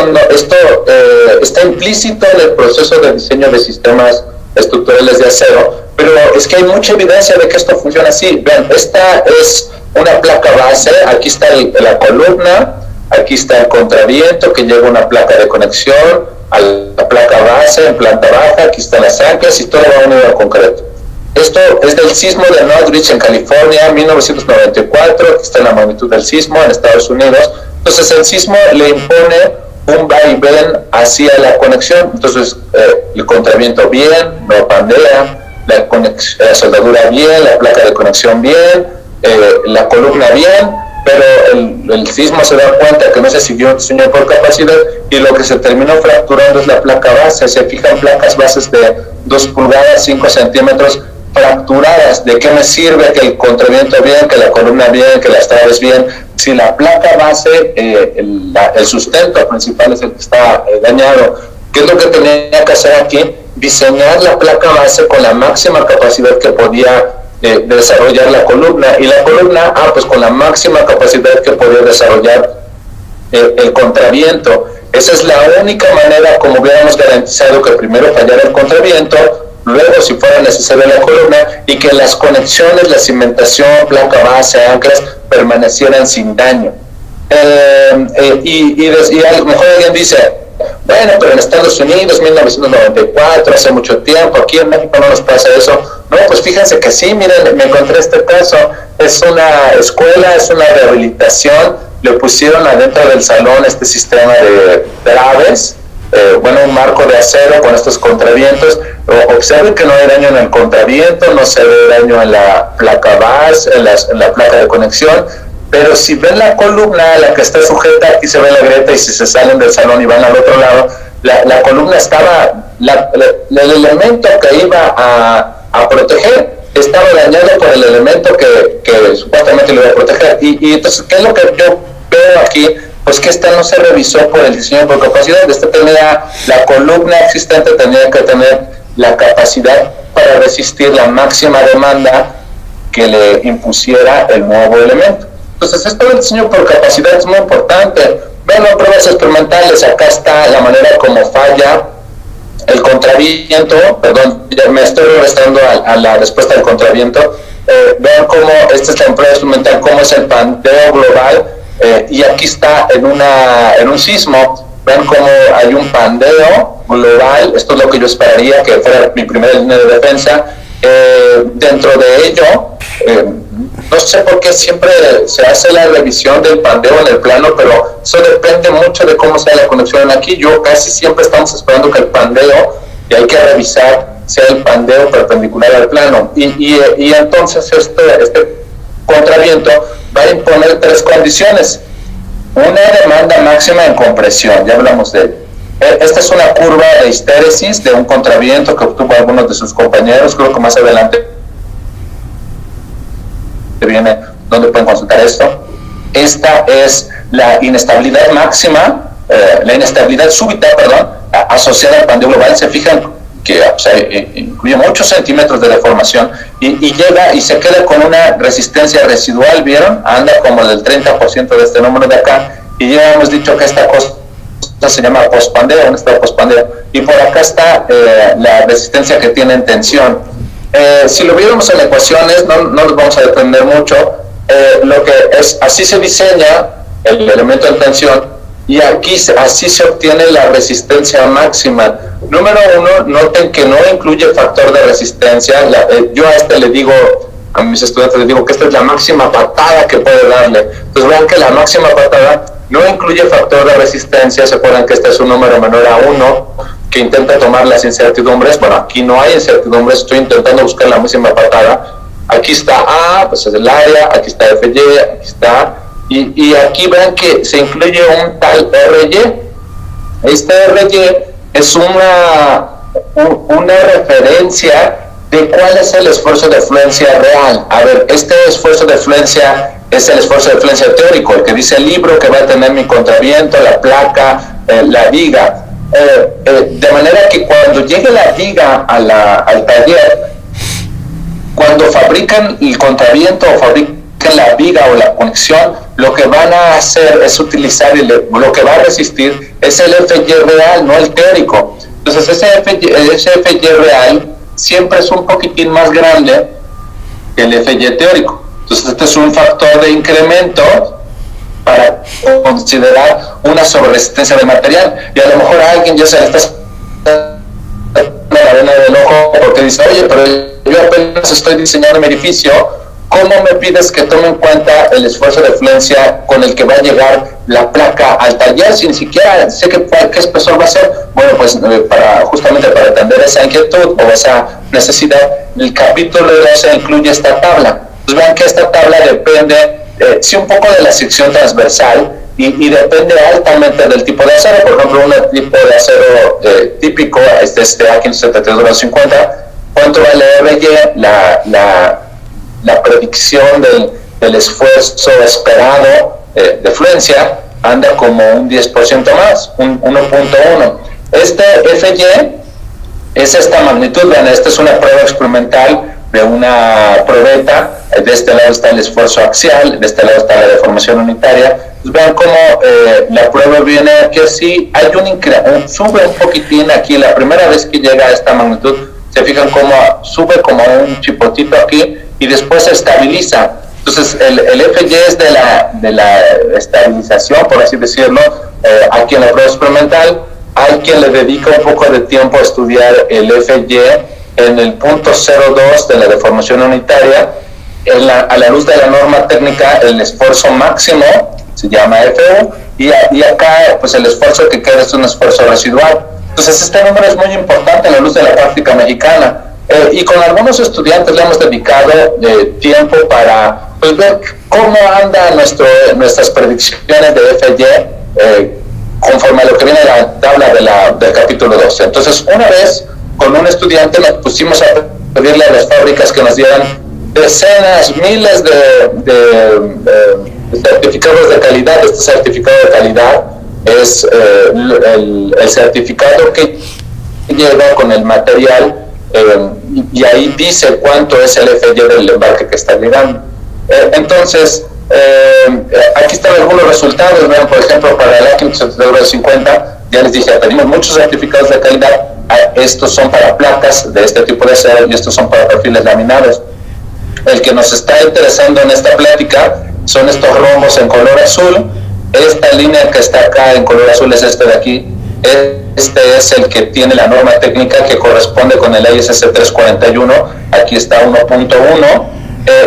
está implícito en el proceso de diseño de sistemas estructurales de acero, pero es que hay mucha evidencia de que esto funciona así. Vean, esta es una placa base, aquí está la columna, aquí está el contraviento que lleva una placa de conexión a la placa base en planta baja, aquí están las anclas y todo va unido al concreto. Esto es del sismo de Northridge en California, 1994, aquí está la magnitud del sismo en Estados Unidos. Entonces el sismo le impone un vaivén hacia la conexión, entonces el contraviento bien, no pandea, la soldadura bien, la placa de conexión bien, la columna bien, pero el sismo se da cuenta que no se siguió un diseño por capacidad y lo que se terminó fracturando es la placa base. Se fijan placas bases de 2 pulgadas, 5 centímetros fracturadas. ¿De qué me sirve que el contraviento bien, que la columna bien, que las traves bien? Si la placa base, el sustento principal es el que está dañado. ¿Qué es lo que tenía que hacer aquí? Diseñar la placa base con la máxima capacidad que podía desarrollar la columna, y la columna pues con la máxima capacidad que podía desarrollar el contraviento. Esa es la única manera como hubiéramos garantizado que primero fallara el contraviento, luego si fuera necesaria la columna, y que las conexiones, la cimentación, placa base, anclas permanecieran sin daño. Y a lo mejor alguien dice, bueno, pero en Estados Unidos, 1994, hace mucho tiempo, aquí en México no nos pasa eso. No, pues fíjense que sí, miren, me encontré este caso, es una escuela, es una rehabilitación, le pusieron adentro del salón este sistema de traves, un marco de acero con estos contravientos. Observen que no hay daño en el contraviento, no se ve daño en la placa base, en la placa de conexión. Pero si ven la columna a la que está sujeta, aquí se ve la grieta, y si se salen del salón y van al otro lado, la columna estaba, el elemento que iba a proteger estaba dañado por el elemento que supuestamente lo iba a proteger. Y entonces, ¿qué es lo que yo veo aquí? Pues que esta no se revisó por el diseño por capacidad. La columna existente tenía que tener la capacidad para resistir la máxima demanda que le impusiera el nuevo elemento. Entonces, esto del diseño por capacidad es muy importante. Vean las pruebas experimentales, acá está la manera como falla el contraviento. Perdón, me estoy regresando a la respuesta del contraviento. Vean cómo, esta es la prueba experimental, cómo es el pandeo global, y aquí está en un sismo. Vean cómo hay un pandeo global. Esto es lo que yo esperaría que fuera mi primera línea de defensa. Dentro de ello, no sé por qué siempre se hace la revisión del pandeo en el plano, pero eso depende mucho de cómo sea la conexión aquí. Yo casi siempre estamos esperando que el pandeo, y hay que revisar, sea el pandeo perpendicular al plano. Y entonces este contraviento va a imponer 3 condiciones. Una demanda máxima en compresión, ya hablamos de ello. Esta es una curva de histéresis de un contraviento que obtuvo algunos de sus compañeros, creo que más adelante viene donde pueden consultar esto. Esta es la inestabilidad máxima, la inestabilidad súbita, asociada al pandeo global. Se fijan que incluye muchos centímetros de deformación y llega y se queda con una resistencia residual, ¿vieron? Anda como del 30% de este número de acá, y ya hemos dicho que esta cosa se llama postpandeo, un estado postpandeo, y por acá está la resistencia que tiene en tensión. Si lo viéramos en ecuaciones, no nos vamos a depender mucho. Lo que es, así se diseña el elemento de tensión, y aquí así se obtiene la resistencia máxima. Número 1, noten que no incluye factor de resistencia. Yo le digo, a mis estudiantes les digo que esta es la máxima patada que puede darle. Entonces vean que la máxima patada no incluye factor de resistencia. Se acuerdan que este es un número menor a 1 que intenta tomar las incertidumbres. Bueno, aquí no hay incertidumbres, estoy intentando buscar la máxima patada. Aquí está A, pues es el área, aquí está FY, aquí está, y aquí ven que se incluye un tal RY. Este RY es una referencia de cuál es el esfuerzo de fluencia real. A ver, este esfuerzo de fluencia es el esfuerzo de fluencia teórico, el que dice el libro que va a tener mi contraviento, la placa, la viga. De manera que cuando llegue la viga al taller, cuando fabrican el contraviento o fabrican la viga o la conexión, lo que van a hacer es utilizar lo que va a resistir es el FY real, no el teórico. Entonces ese FY real siempre es un poquitín más grande que el FY teórico. Entonces este es un factor de incremento para considerar una sobreresistencia de material. Y a lo mejor a alguien ya se le está la arena del ojo porque dice, oye, pero yo apenas estoy diseñando mi edificio, ¿cómo me pides que tome en cuenta el esfuerzo de fluencia con el que va a llegar la placa al taller si ni siquiera sé qué espesor va a ser? Bueno, pues justamente para atender esa inquietud o esa necesidad, el capítulo 12 incluye esta tabla. Pues vean que esta tabla depende, sí, un poco de la sección transversal y depende altamente del tipo de acero. Por ejemplo, un tipo de acero típico, este A572-50, ¿cuánto vale RY? La predicción del esfuerzo esperado de fluencia anda como un 10% más, un 1.1. Este FY es esta magnitud. Vean, esta es una prueba experimental de una probeta. De este lado está el esfuerzo axial, de este lado está la deformación unitaria. Pues vean cómo la prueba viene aquí así, hay sube un poquitín aquí, la primera vez que llega a esta magnitud, se fijan cómo sube como un chipotito aquí y después se estabiliza. Entonces el FY es de la estabilización, por así decirlo. Aquí en la prueba experimental hay quien le dedica un poco de tiempo a estudiar el FY en el punto 0.2 de la deformación unitaria. A la luz de la norma técnica, el esfuerzo máximo se llama FU, y acá pues el esfuerzo que queda es un esfuerzo residual. Entonces este número es muy importante a la luz de la práctica mexicana, y con algunos estudiantes le hemos dedicado tiempo para pues, ver cómo andan nuestras predicciones de FY conforme a lo que viene en la tabla del capítulo 12. Entonces una vez con un estudiante nos pusimos a pedirle a las fábricas que nos dieran decenas, miles de certificados de calidad. Este certificado de calidad es el certificado que lleva con el material, y ahí dice cuánto es el FY del embarque que está llegando. Entonces, aquí están algunos resultados. Vean, por ejemplo, para el A572-50, ya les dije, tenemos muchos certificados de calidad. Estos son para placas de este tipo de acero y estos son para perfiles laminados. El que nos está interesando en esta plática son estos rombos en color azul. Esta línea que está acá en color azul es este de aquí. Este es el que tiene la norma técnica que corresponde con el ISC 341. Aquí está 1.1.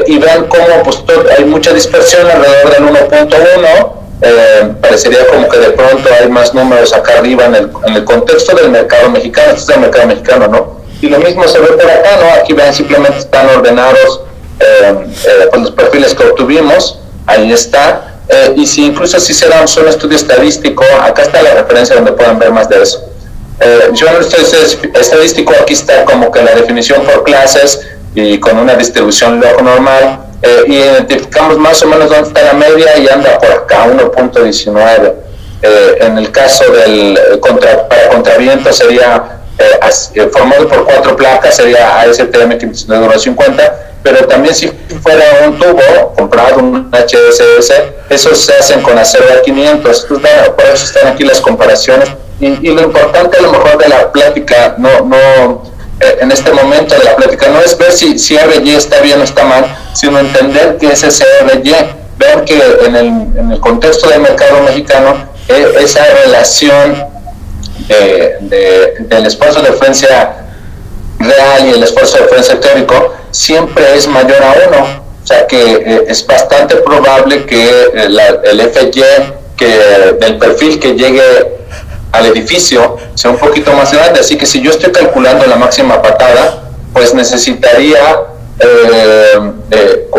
Y vean cómo pues, hay mucha dispersión alrededor del 1.1. Parecería como que de pronto hay más números acá arriba en el contexto del mercado mexicano. Este es el mercado mexicano, ¿no? Y lo mismo se ve por acá, ¿no? Aquí vean, simplemente están ordenados pues los perfiles que obtuvimos. Ahí está. Y si incluso si se da un solo estudio estadístico, acá está la referencia donde pueden ver más de eso. Yo en el estudio estadístico, aquí está como que la definición por clases y con una distribución log normal, y identificamos más o menos dónde está la media y anda por acá, 1.19. En el caso para contraviento sería formado por 4 placas, sería ASTM 550, pero también si fuera un tubo comprado, un HSS, esos se hacen con acero A500. Entonces, por eso están aquí las comparaciones, y lo importante a lo mejor de la plática, en este momento de la plática, no es ver si RY está bien o está mal, sino entender qué es ese RY. Ver que en el contexto del mercado mexicano, esa relación del esfuerzo de fluencia real y el esfuerzo de fluencia teórico siempre es mayor a 1. O sea que es bastante probable que el FY del perfil que llegue al edificio sea un poquito más grande. Así que si yo estoy calculando la máxima patada, pues necesitaría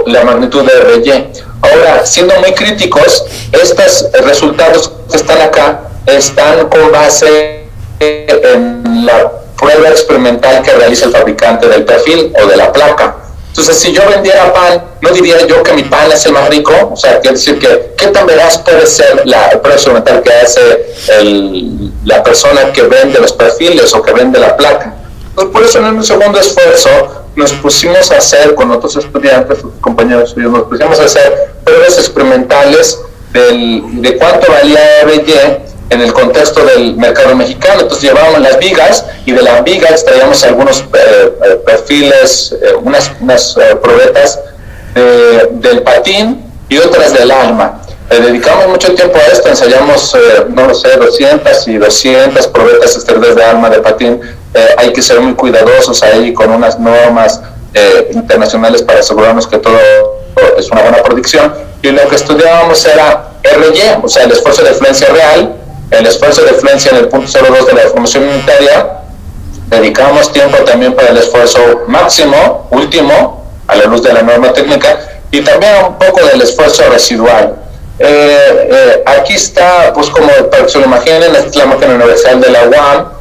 la magnitud de RY. Ahora, siendo muy críticos, estos resultados que están acá están con base en la prueba experimental que realiza el fabricante del perfil o de la placa. Entonces, si yo vendiera pan, no diría yo que mi pan es el más rico. O sea, quiere decir que qué tan veraz puede ser la prueba experimental que hace la persona que vende los perfiles o que vende la placa. Entonces, por eso en un segundo esfuerzo nos pusimos a hacer, con otros estudiantes, compañeros suyos, nos pusimos a hacer pruebas experimentales de cuánto valía RY en el contexto del mercado mexicano. Entonces llevábamos las vigas y de las vigas traíamos algunos perfiles, unas probetas del patín y otras del alma. Dedicamos mucho tiempo a esto, ensayamos, no lo sé, 200 y 200 probetas exteriores de alma, de patín. Hay que ser muy cuidadosos ahí con unas normas internacionales para asegurarnos que todo es una buena predicción. Y lo que estudiábamos era RY, o sea, el esfuerzo de fluencia real, el esfuerzo de fluencia en el punto 0,2 de la deformación unitaria. Dedicamos tiempo también para el esfuerzo máximo, último, a la luz de la norma técnica, y también un poco del esfuerzo residual. Aquí está, pues como para que se lo imaginen, esta es la máquina universal de la UAM.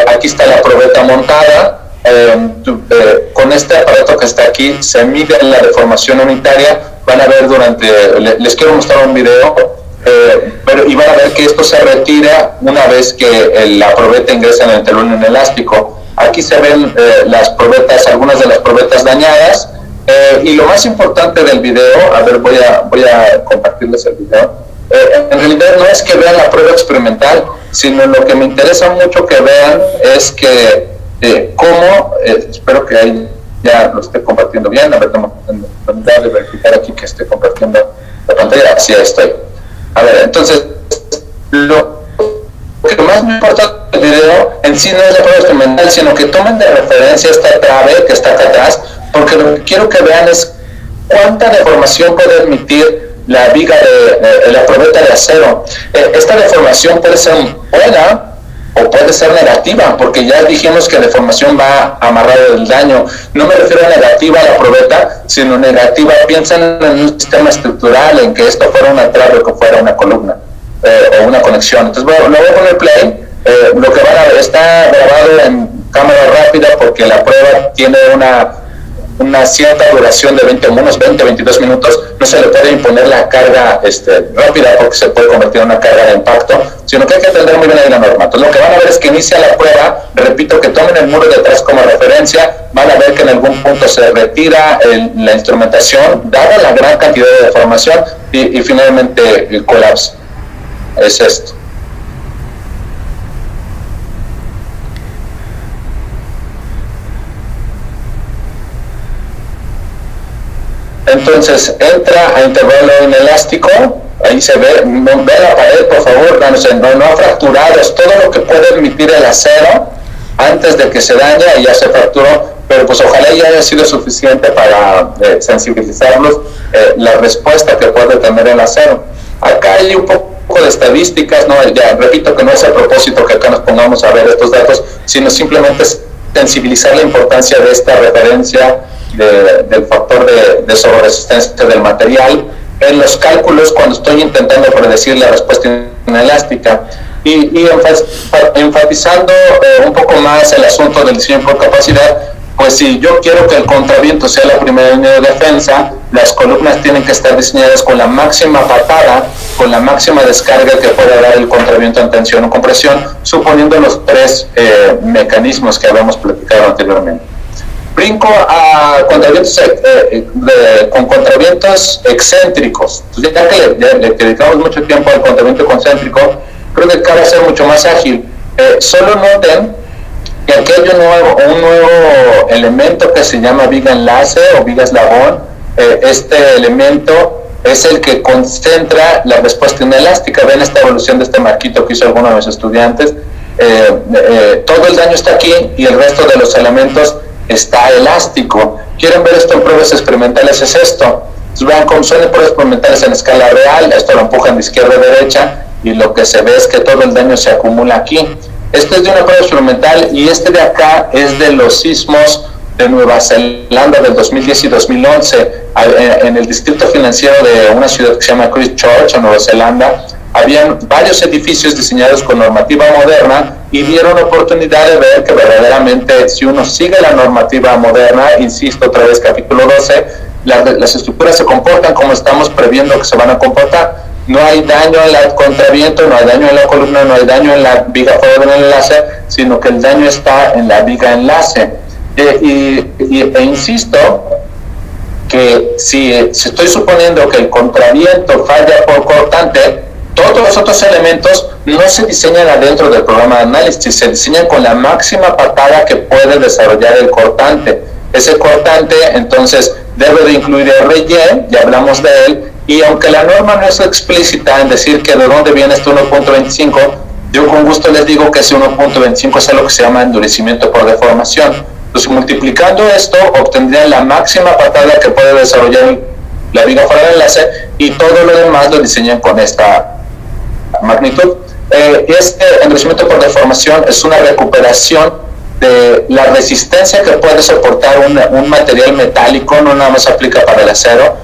Aquí está la probeta montada. Con este aparato que está aquí se mide la deformación unitaria. Van a ver les quiero mostrar un video. Y van a ver que esto se retira una vez que la probeta ingresa en el telón inelástico. Aquí se ven las probetas, algunas de las probetas dañadas, y lo más importante del video, a ver, voy a compartirles el video. En realidad no es que vean la prueba experimental, sino lo que me interesa mucho que vean es que cómo, espero que ahí ya lo esté compartiendo bien. A ver, tengo de verificar aquí que esté compartiendo la pantalla. Así estoy. A ver, entonces, lo que más me importa del video en sí no es la prueba experimental, sino que tomen de referencia esta trave que está acá atrás, porque lo que quiero que vean es cuánta deformación puede admitir la viga de la probeta de acero. Esta deformación puede ser buena o puede ser negativa, porque ya dijimos que deformación va amarrada del daño. No me refiero a negativa a la probeta, sino negativa, piensan en un sistema estructural, en que esto fuera una trave o que fuera una columna o una conexión. Entonces, bueno, lo voy a poner play. Lo que van a ver está grabado en cámara rápida porque la prueba tiene una cierta duración de unos 20-22 minutos. No se le puede imponer la carga rápida porque se puede convertir en una carga de impacto, sino que hay que atender muy bien ahí la norma. Entonces lo que van a ver es que inicia la prueba, repito, que tomen el muro de atrás como referencia, van a ver que en algún punto se retira la instrumentación, dada la gran cantidad de deformación, y finalmente el colapso. Es esto. Entonces entra a intervalo inelástico, ahí se ve la pared, por favor, no ha fracturado, es todo lo que puede admitir el acero antes de que se dañe y ya se fracturó, pero pues ojalá ya haya sido suficiente para sensibilizarlos la respuesta que puede tener el acero. Acá hay un poco de estadísticas, ya repito que no es a propósito que acá nos pongamos a ver estos datos, sino simplemente sensibilizar la importancia de esta referencia del factor de sobreresistencia del material en los cálculos cuando estoy intentando predecir la respuesta inelástica y enfatizando un poco más el asunto del diseño por capacidad. Pues si yo quiero que el contraviento sea la primera línea de defensa, las columnas tienen que estar diseñadas con la máxima patada, con la máxima descarga que pueda dar el contraviento en tensión o compresión, suponiendo los tres mecanismos que habíamos platicado anteriormente. Brinco a contravientos con contravientos excéntricos. Entonces, ya que le dedicamos mucho tiempo al contraviento concéntrico, creo que acaba de ser mucho más ágil. Solo noten que aquí hay un nuevo elemento que se llama viga enlace o viga eslabón. Este elemento es el que concentra la respuesta inelástica. Ven esta evolución de este marquito que hizo alguno de mis estudiantes. Todo el daño está aquí y el resto de los elementos está elástico. ¿Quieren ver esto en pruebas experimentales? Es esto. Entonces, vean cómo son pruebas experimentales en escala real. Esto lo empujan de izquierda a derecha y lo que se ve es que todo el daño se acumula aquí. Este es de una prueba experimental y este de acá es de los sismos de Nueva Zelanda del 2010 y 2011, en el distrito financiero de una ciudad que se llama Christchurch, en Nueva Zelanda, habían varios edificios diseñados con normativa moderna y dieron oportunidad de ver que verdaderamente si uno sigue la normativa moderna, insisto otra vez capítulo 12, las estructuras se comportan como estamos previendo que se van a comportar. No hay daño en el contraviento, no hay daño en la columna, no hay daño en la viga a favor del enlace, sino que el daño está en la viga enlace. E insisto que si estoy suponiendo que el contraviento falla por cortante, todos los otros elementos no se diseñan adentro del programa de análisis, se diseñan con la máxima patada que puede desarrollar el cortante. Ese cortante, entonces, debe de incluir RY, ya hablamos de él, y aunque la norma no es explícita en decir que de dónde viene este 1.25, yo con gusto les digo que ese 1.25 es lo que se llama endurecimiento por deformación. Entonces, multiplicando esto, obtendrían la máxima patada que puede desarrollar la viga fuera del enlace, y todo lo demás lo diseñan con esta magnitud. Este endurecimiento por deformación es una recuperación de la resistencia que puede soportar un material metálico, no nada más aplica para el acero,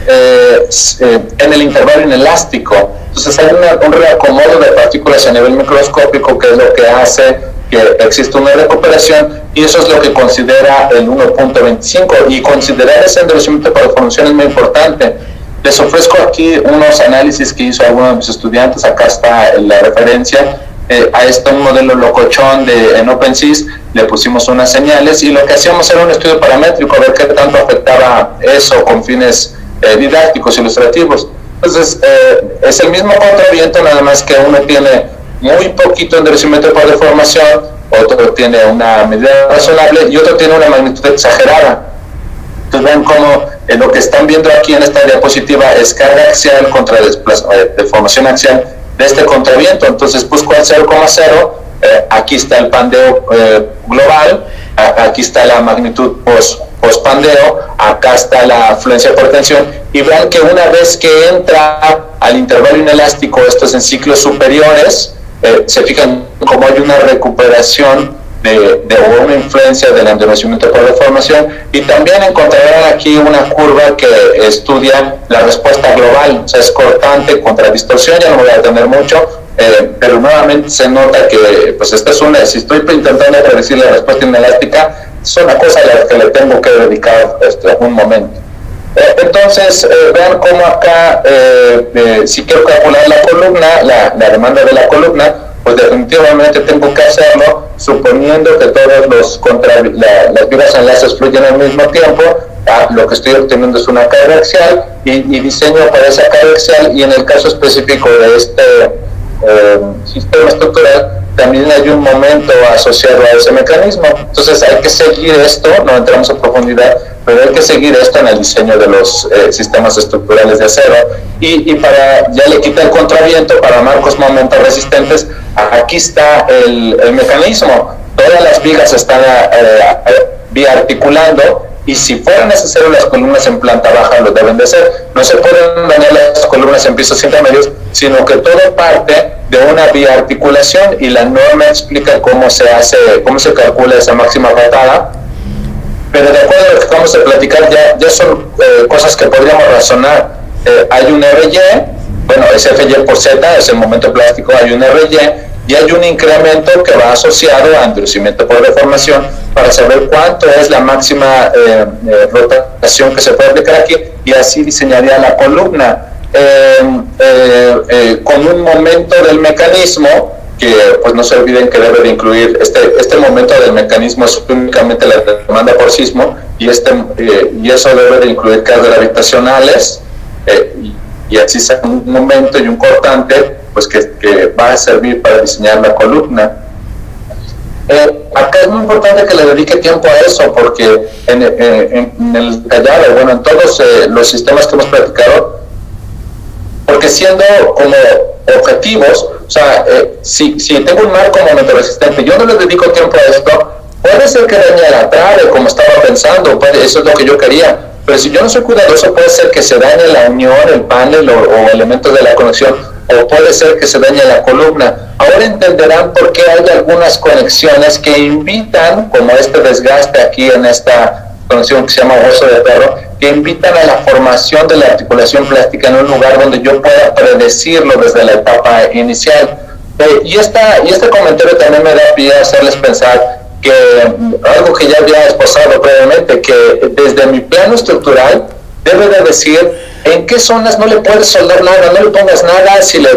en el intervalo inelástico. Entonces hay un reacomodo de partículas a nivel microscópico que es lo que hace que exista una recuperación, y eso es lo que considera el 1.25, y considerar ese endurecimiento por deformación es muy importante. Les ofrezco aquí unos análisis que hizo alguno de mis estudiantes, acá está la referencia, a un modelo locochón en OpenSys, le pusimos unas señales y lo que hacíamos era un estudio paramétrico, a ver qué tanto afectaba eso con fines didácticos, ilustrativos. Entonces, es el mismo contraviento, nada más que uno tiene muy poquito endurecimiento por deformación, otro tiene una medida razonable y otro tiene una magnitud exagerada. Entonces ven cómo lo que están viendo aquí en esta diapositiva es carga axial contra deformación axial de este contraviento. Entonces busco el 0,0, aquí está el pandeo global, aquí está la magnitud post-pandeo, acá está la afluencia por tensión, y vean que una vez que entra al intervalo inelástico, esto es en ciclos superiores, se fijan cómo hay una recuperación de una influencia del endurecimiento por deformación, y también encontrarán aquí una curva que estudia la respuesta global, o sea, es cortante contra distorsión, ya no voy a detener mucho, pero nuevamente se nota que pues esta es si estoy intentando predecir la respuesta inelástica, es una cosa a la que le tengo que dedicar un momento. Entonces, vean cómo acá, si quiero calcular la columna, la demanda de la columna, pues definitivamente tengo que hacerlo suponiendo que todos las vigas enlaces fluyen al mismo tiempo. Lo que estoy obteniendo es una carga axial y diseño para esa carga axial, y en el caso específico de este sistema estructural también hay un momento asociado a ese mecanismo. Entonces hay que seguir esto, no entramos a profundidad, pero hay que seguir esto en el diseño de los sistemas estructurales de acero, y para, ya le quita el contraviento para marcos momentos resistentes. Aquí está el mecanismo, todas las vigas están biarticulando, y si fuera necesario las columnas en planta baja lo deben de hacer. No se pueden dañar las columnas en pisos intermedios, sino que todo parte de una biarticulación, y la norma explica cómo se calcula esa máxima patada. Pero de acuerdo a lo que acabamos de platicar, ya son cosas que podríamos razonar. Hay un RY, bueno, es FY por Z, es el momento plástico, hay un RY, y hay un incremento que va asociado a endurecimiento por deformación para saber cuánto es la máxima rotación que se puede aplicar aquí, y así diseñaría la columna con un momento del mecanismo que, pues no se olviden que debe de incluir este momento del mecanismo es únicamente la demanda por sismo, y eso debe de incluir cargas gravitacionales, y así sea un momento y un cortante, pues que va a servir para diseñar la columna. Acá es muy importante que le dedique tiempo a eso, porque en el tallado, bueno, en todos los sistemas que hemos platicado, porque siendo como objetivos, o sea, si tengo un marco momento resistente, yo no le dedico tiempo a esto, puede ser que dañe la trave como estaba pensando, eso es lo que yo quería, pero si yo no soy cuidadoso, puede ser que se dañe la unión, el panel o elementos de la conexión, o puede ser que se dañe la columna. Ahora entenderán por qué hay algunas conexiones que invitan, como este desgaste aquí en esta conexión que se llama hueso de perro, que invitan a la formación de la articulación plástica en un lugar donde yo pueda predecirlo desde la etapa inicial. Y este comentario también me da pie a hacerles pensar que algo que ya había esbozado previamente, que desde mi plano estructural debe de decir en qué zonas no le puedes soldar nada, no le pongas nada, si le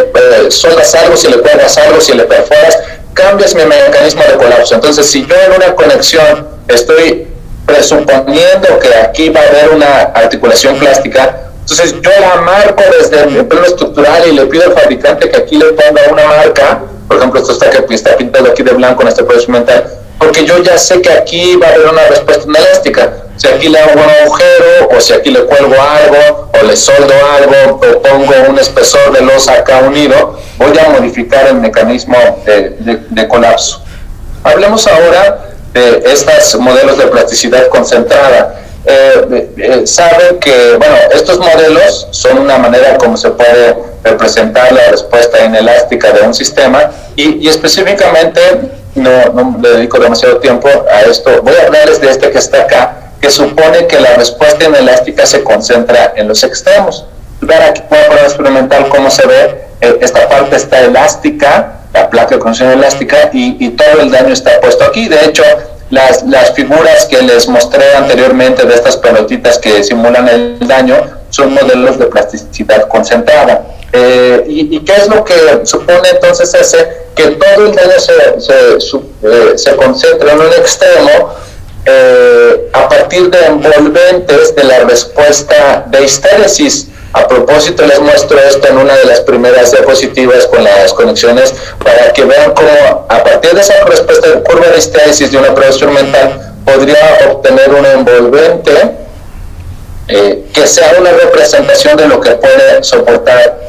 soldas algo, si le cuelgas algo, si le perforas, cambias mi mecanismo de colapso. Entonces, si yo en una conexión estoy presuponiendo que aquí va a haber una articulación plástica, entonces yo la marco desde el plano estructural y le pido al fabricante que aquí le ponga una marca, por ejemplo, esto está pintado aquí de blanco en este proceso mental, porque yo ya sé que aquí va a haber una respuesta inelástica. Si aquí le hago un agujero, o si aquí le cuelgo algo, o le soldo algo, o pongo un espesor de losa acá unido, voy a modificar el mecanismo de colapso. Hablemos ahora de estos modelos de plasticidad concentrada. Saben que, bueno, estos modelos son una manera como se puede representar la respuesta inelástica de un sistema, y específicamente no le dedico demasiado tiempo a esto. Voy a hablarles de este que está acá, que supone que la respuesta inelástica se concentra en los extremos. Ver aquí por prueba experimental cómo se ve, esta parte está elástica, la placa de contención elástica, y todo el daño está puesto aquí. De hecho, las figuras que les mostré anteriormente de estas pelotitas que simulan el daño son modelos de plasticidad concentrada. ¿Y qué es lo que supone entonces que todo el daño se concentra en un extremo a partir de envolventes de la respuesta de histéresis? A propósito, les muestro esto en una de las primeras diapositivas con las conexiones, para que vean cómo a partir de esa respuesta de curva de histéresis de una prueba instrumental podría obtener un envolvente que sea una representación de lo que puede soportar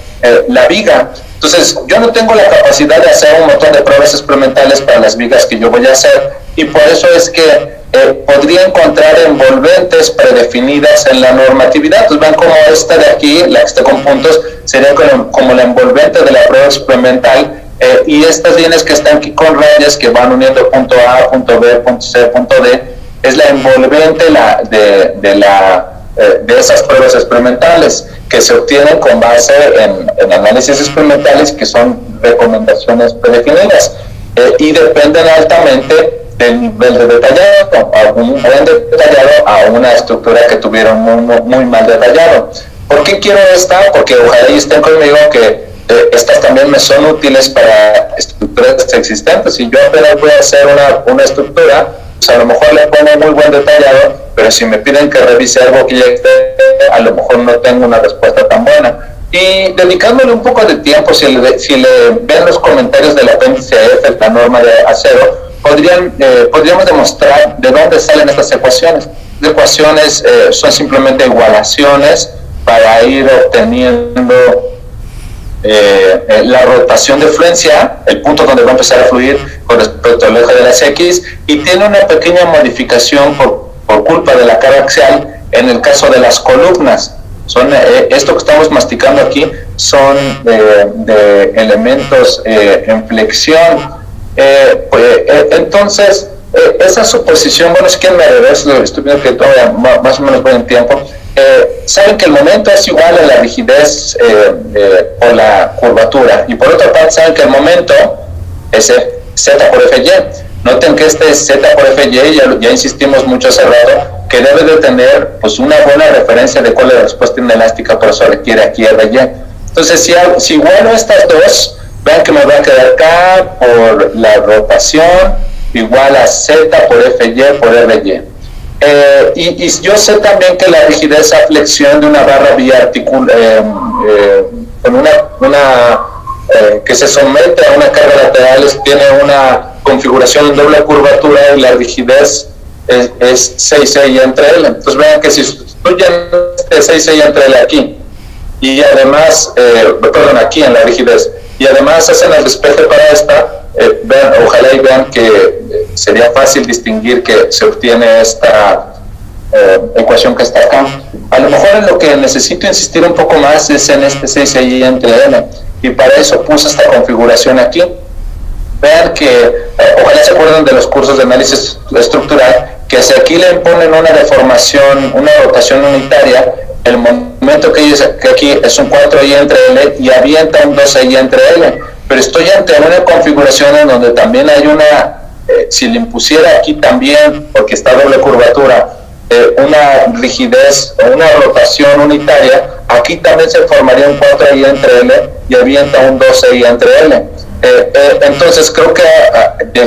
la viga. Entonces, yo no tengo la capacidad de hacer un montón de pruebas experimentales para las vigas que yo voy a hacer, y por eso es que podría encontrar envolventes predefinidas en la normatividad. Entonces, vean como esta de aquí, la que está con puntos, sería como la envolvente de la prueba experimental, y estas líneas que están aquí con rayas que van uniendo punto A, punto B, punto C, punto D, es la envolvente de esas pruebas experimentales que se obtienen con base en análisis experimentales, que son recomendaciones predefinidas, y dependen altamente del nivel de detallado, un buen detallado a una estructura que tuvieron muy mal detallado. ¿Por qué quiero esta? Porque ojalá y estén conmigo que estas también me son útiles para estructuras existentes. Si yo apenas voy a hacer una estructura, pues a lo mejor le pongo muy buen detallado, pero si me piden que revise algo que ya esté, a lo mejor no tengo una respuesta tan buena. Y dedicándole un poco de tiempo, si le ven los comentarios del apéndice F, la norma de acero, podríamos demostrar de dónde salen estas ecuaciones. Las ecuaciones son simplemente igualaciones para ir obteniendo la rotación de fluencia, el punto donde va a empezar a fluir con respecto al eje de las X, y tiene una pequeña modificación por culpa de la carga axial en el caso de las columnas. Esto que estamos masticando aquí son de elementos en flexión. Entonces, esa suposición, bueno, es que me regreso, estoy viendo que todavía más o menos voy en tiempo. Saben que el momento es igual a la rigidez por la curvatura, y por otra parte saben que el momento es Z por FY. Noten que este Z por FY, ya insistimos mucho hace rato, que debe de tener pues una buena referencia de cuál es la respuesta inelástica, por eso requiere aquí RY. Entonces, si igualo estas dos, vean que me va a quedar K por la rotación igual a Z por FY por RY. Y yo sé también que la rigidez a flexión de una barra biarticular con que se somete a una carga lateral tiene una configuración en doble curvatura, y la rigidez es 6,6 entre L. Entonces vean que si sustituyen este 6,6 entre L aquí, y además, aquí en la rigidez, y además hacen el despeje para esta, ojalá y vean que sería fácil distinguir que se obtiene esta ecuación que está acá. A lo mejor en lo que necesito insistir un poco más es en este 6,6 entre L, y y para eso puse esta configuración aquí. Vean que, ojalá se acuerden de los cursos de análisis estructural, que si aquí le imponen una deformación, una rotación unitaria, el momento que aquí es un 4i entre L y avienta un 12i entre L. Pero estoy ante una configuración en donde también hay una, si le impusiera aquí también, porque está doble curvatura, una rigidez o una rotación unitaria, aquí también se formaría un 4i entre L y avienta un 12i entre L. Entonces creo que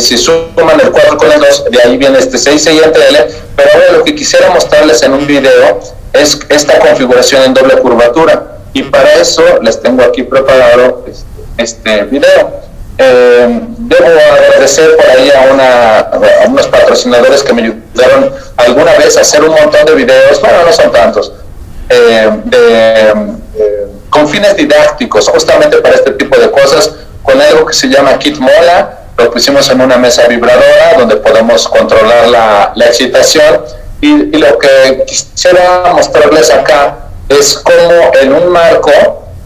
si suman el 4 con el 2, de ahí viene este 6i entre L, pero ahora lo que quisiera mostrarles en un video es esta configuración en doble curvatura, y para eso les tengo aquí preparado este video. Debo agradecer por ahí a unos patrocinadores que me ayudaron alguna vez a hacer un montón de videos, bueno, no son tantos, con fines didácticos, justamente para este tipo de cosas, con algo que se llama Kit Mola. Lo pusimos en una mesa vibradora donde podemos controlar la excitación, y lo que quisiera mostrarles acá es cómo en un marco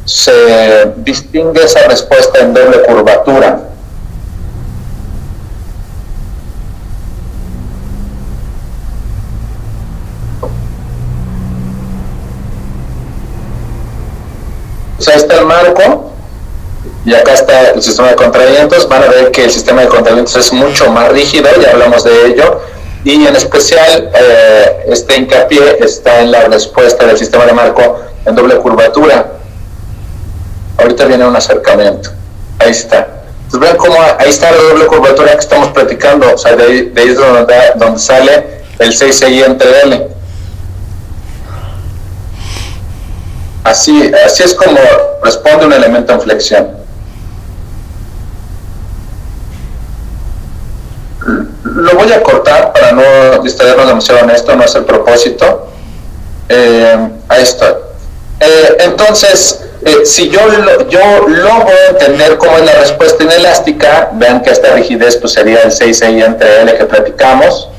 se distingue esa respuesta en doble curvatura. O sea, está el marco y acá está el sistema de contravientos. Van a ver que el sistema de contravientos es mucho más rígido, ya hablamos de ello, y en especial este hincapié está en la respuesta del sistema de marco en doble curvatura. Ahorita viene un acercamiento, ahí está. Entonces vean cómo ahí está la doble curvatura que estamos platicando, o sea, de ahí es donde sale el 6i entre L. Así es como responde un elemento en flexión. Lo voy a cortar para no distraernos demasiado en esto, no es el propósito. Ahí está. Entonces, si yo logro entender cómo es la respuesta inelástica, vean que esta rigidez pues sería el 6i entre L que platicamos.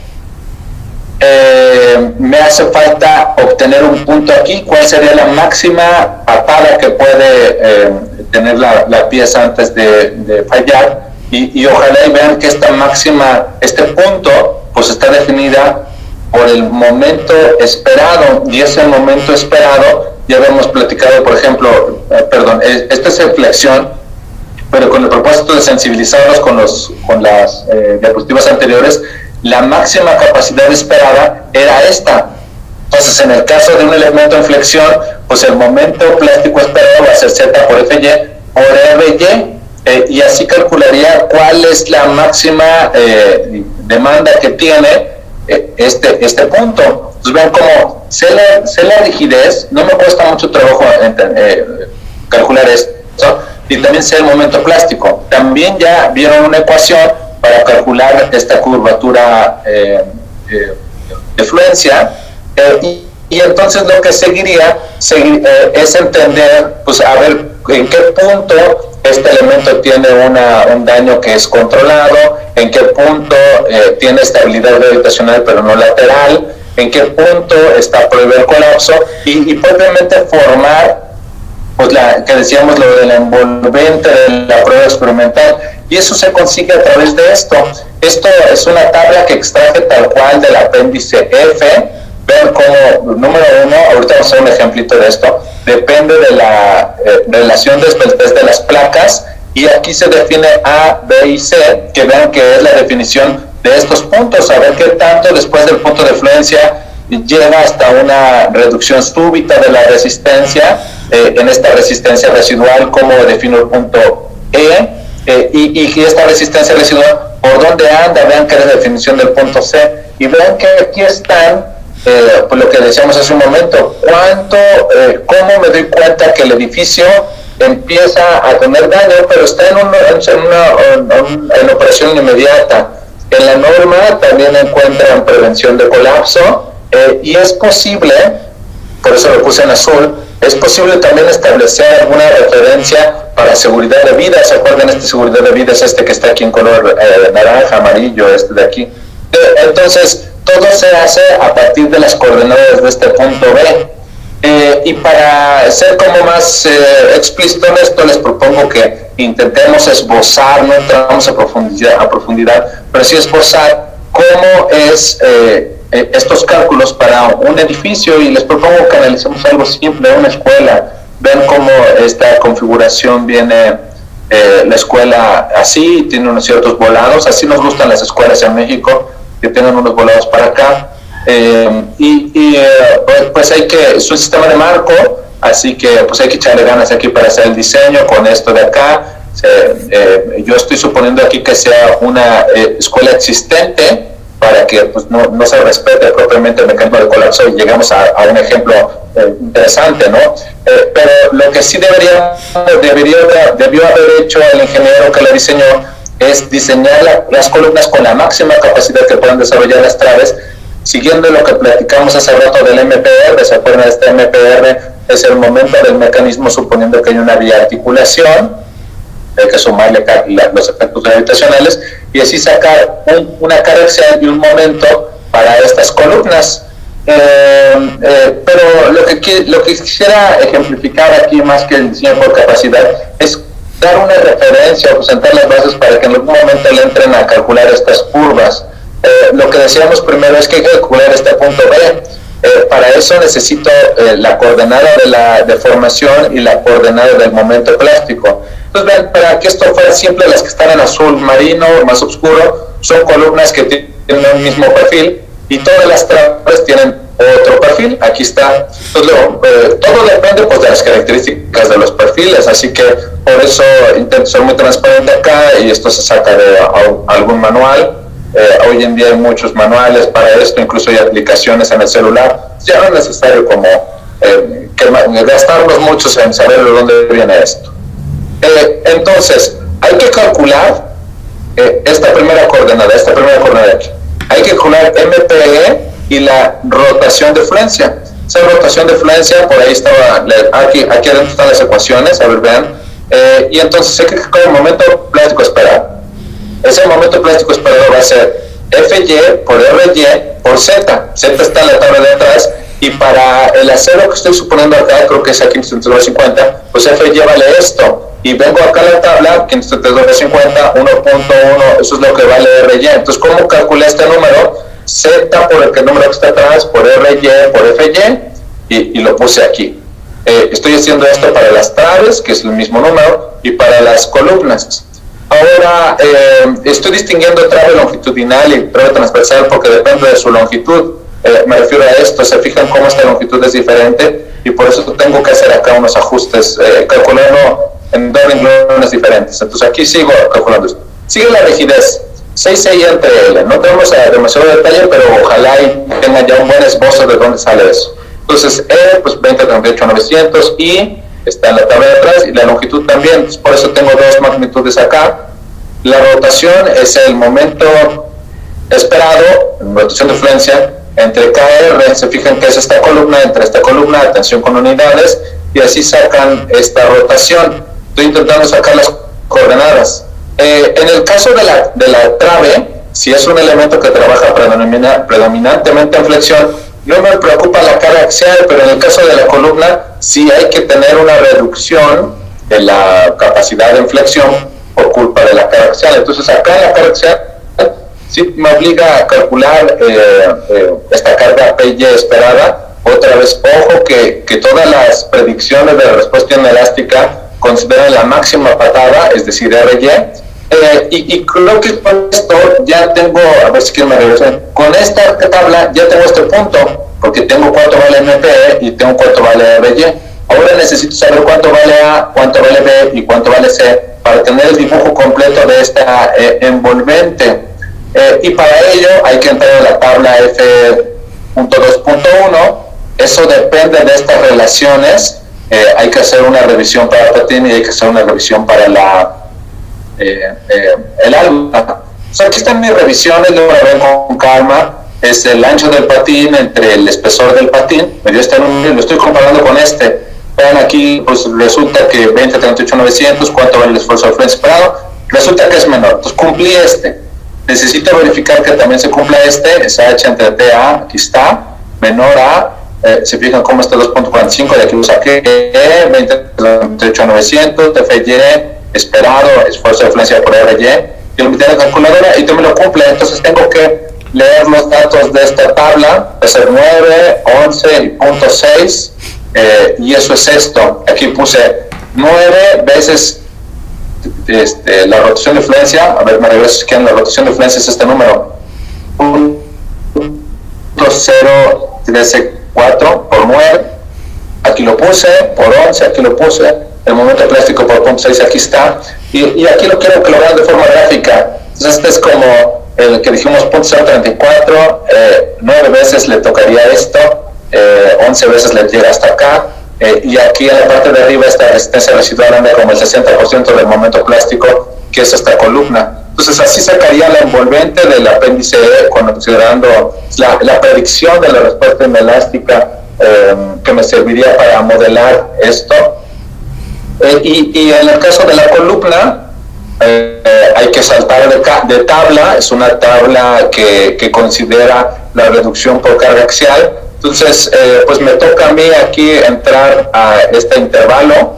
Me hace falta obtener un punto aquí. ¿Cuál sería la máxima patada que puede tener la pieza antes de fallar? Y ojalá y vean que esta máxima, este punto, pues está definida por el momento esperado, y ese momento esperado ya habíamos platicado, por ejemplo, esta es flexión, pero con el propósito de sensibilizarlos con las diapositivas anteriores, la máxima capacidad esperada era esta. Entonces, en el caso de un elemento en flexión, pues el momento plástico esperado va a ser Z por FY por RY, y así calcularía cuál es la máxima demanda que tiene este punto. Entonces vean cómo sé la rigidez, no me cuesta mucho trabajo calcular esto, y también sé el momento plástico. También ya vieron una ecuación para calcular esta curvatura de fluencia, y entonces lo que seguiría es entender, pues a ver en qué punto este elemento tiene un daño que es controlado, en qué punto tiene estabilidad gravitacional pero no lateral, en qué punto está prohibido el colapso, y propiamente formar, pues que decíamos lo del envolvente de la prueba experimental, y eso se consigue a través de esto. Esto es una tabla que extraje tal cual del apéndice F. Vean cómo, número 1, ahorita vamos a hacer un ejemplito de esto, depende de la relación de esbeltez de las placas, y aquí se define A, B y C, que vean que es la definición de estos puntos, a ver qué tanto después del punto de fluencia llega hasta una reducción súbita de la resistencia, en esta resistencia residual, como defino el punto y esta resistencia residual, ¿por dónde anda? Vean que es la definición del punto C, y vean que aquí están por lo que decíamos hace un momento, cómo me doy cuenta que el edificio empieza a tener daño, pero está en operación inmediata. En la norma también encuentran prevención de colapso, y es posible, por eso lo puse en azul, es posible también establecer alguna referencia para seguridad de vida. ¿Se acuerdan? Seguridad de vida es este que está aquí en color naranja, amarillo, este de aquí. Entonces, todo se hace a partir de las coordenadas de este punto B. Y para ser como más explícito en esto, les propongo que intentemos esbozar, no entramos a profundidad, pero sí esbozar cómo es estos cálculos para un edificio, y les propongo que analicemos algo simple, una escuela. Ven cómo esta configuración viene, la escuela así, tiene unos ciertos volados, así nos gustan las escuelas en México, que tengan unos volados para acá. Pues hay que, es un sistema de marco, así que pues hay que echarle ganas aquí para hacer el diseño con esto de acá. Yo estoy suponiendo aquí que sea una escuela existente para que pues, no se respete propiamente el mecanismo de colapso y llegamos a un ejemplo interesante, ¿no? Pero lo que sí debió haber hecho el ingeniero que lo diseñó es diseñar las columnas con la máxima capacidad que puedan desarrollar las traves, siguiendo lo que platicamos hace rato del MPR. ¿Se acuerdan de este MPR? Es el momento del mecanismo suponiendo que hay una biarticulación, hay que sumarle los efectos gravitacionales y así sacar una carga axial y un momento para estas columnas. Pero lo que quisiera ejemplificar aquí, más que el diseño por capacidad, es dar una referencia o presentar las bases para que en algún momento le entren a calcular estas curvas. Lo que decíamos primero es que hay que calcular este punto B. Para eso necesito la coordenada de la deformación y la coordenada del momento plástico. Entonces, ven, para que esto fuera simple, las que están en azul marino, más oscuro, son columnas que tienen un mismo perfil y todas las traves tienen otro perfil. Aquí está. Entonces, todo depende pues, de las características de los perfiles, así que por eso intento ser muy transparente acá y esto se saca de algún manual. Hoy en día hay muchos manuales para esto, incluso hay aplicaciones en el celular. Ya no es necesario como gastarnos muchos en saber de dónde viene esto. Entonces, hay que calcular esta primera coordenada aquí. Hay que calcular MPE y la rotación de fluencia. Esa rotación de fluencia, por ahí estaba, aquí adentro están las ecuaciones, a ver, vean. Y entonces hay que calcular el momento plástico esperado. Ese momento plástico esperado va a ser Fy por Ry por Z. Z está en la tabla de atrás, y para el acero que estoy suponiendo acá, creo que es aquí 532.50, pues Fy vale esto. Y vengo acá a la tabla, 532.50, 1.1, eso es lo que vale Ry. Entonces, ¿cómo calculé este número? Z por el número que está atrás, por Ry, por Fy, y lo puse aquí. Estoy haciendo esto para las traves, que es el mismo número, y para las columnas. Ahora, estoy distinguiendo trave longitudinal y trave transversal porque depende de su longitud. Me refiero a esto, se fijan cómo esta longitud es diferente y por eso tengo que hacer acá unos ajustes, calculando en dos renglones diferentes. Entonces aquí sigo calculando esto. Sigue la rigidez, 6,6 entre L. No tenemos demasiado detalle, pero ojalá y tenga ya un buen esbozo de dónde sale eso. Entonces, pues 20,38,900 y está en la tabla de atrás, y la longitud también. Entonces, por eso tengo dos magnitudes acá. La rotación es el momento esperado, rotación de fluencia, entre KR, se fijan que es esta columna, entre esta columna, atención con unidades, y así sacan esta rotación. Estoy intentando sacar las coordenadas. En el caso de la trave, si es un elemento que trabaja predominantemente en flexión, no me preocupa la carga axial, pero en el caso de la columna sí hay que tener una reducción de la capacidad de inflexión por culpa de la carga axial. Entonces acá la carga axial sí me obliga a calcular esta carga PY esperada. Otra vez, ojo que todas las predicciones de la respuesta inelástica consideran la máxima patada, es decir, RY. Y creo que con esto ya tengo, a ver si quieren me regresan, con esta tabla ya tengo este punto, porque tengo cuánto vale MPE y tengo cuánto vale RY. Ahora necesito saber cuánto vale A, cuánto vale B y cuánto vale C para tener el dibujo completo de esta envolvente. Y para ello hay que entrar a la tabla F.2.1. Eso depende de estas relaciones. Hay que hacer una revisión para patín y hay que hacer una revisión para el alma. Aquí están mis revisiones, luego la ven con calma. Es el ancho del patín entre el espesor del patín. Lo estoy comparando con este. Vean aquí, pues resulta que 20,38,900, ¿cuánto vale el esfuerzo de fluencia esperado? Resulta que es menor. Entonces cumplí este. Necesito verificar que también se cumpla este, esa H entre TA, aquí está, menor a se fijan cómo está 2.45, de aquí lo saqué, 20.900, TFY, esperado, esfuerzo de influencia por RY, y lo metí en la calculadora y tú me lo cumple. Entonces tengo que leer los datos de esta tabla, puede ser 9, 11 y punto 6, y eso es esto. Aquí puse 9 veces la rotación de influencia. A ver, me regreso si quieren. La rotación de influencia es este número, 0.034 por 9, aquí lo puse, por 11, aquí lo puse, el momento plástico por 0.6, aquí está, y aquí lo quiero que lo vean de forma gráfica. Entonces este es como el que dijimos 0.034, 9 veces le tocaría esto, 11 veces le llega hasta acá, y aquí en la parte de arriba esta resistencia residual anda como el 60% del momento plástico, que es esta columna. Entonces así sacaría la envolvente del apéndice E, considerando la predicción de la respuesta inelástica, que me serviría para modelar esto. Y en el caso de la columna, hay que saltar de tabla. Es una tabla que considera la reducción por carga axial. Entonces, pues me toca a mí aquí entrar a este intervalo.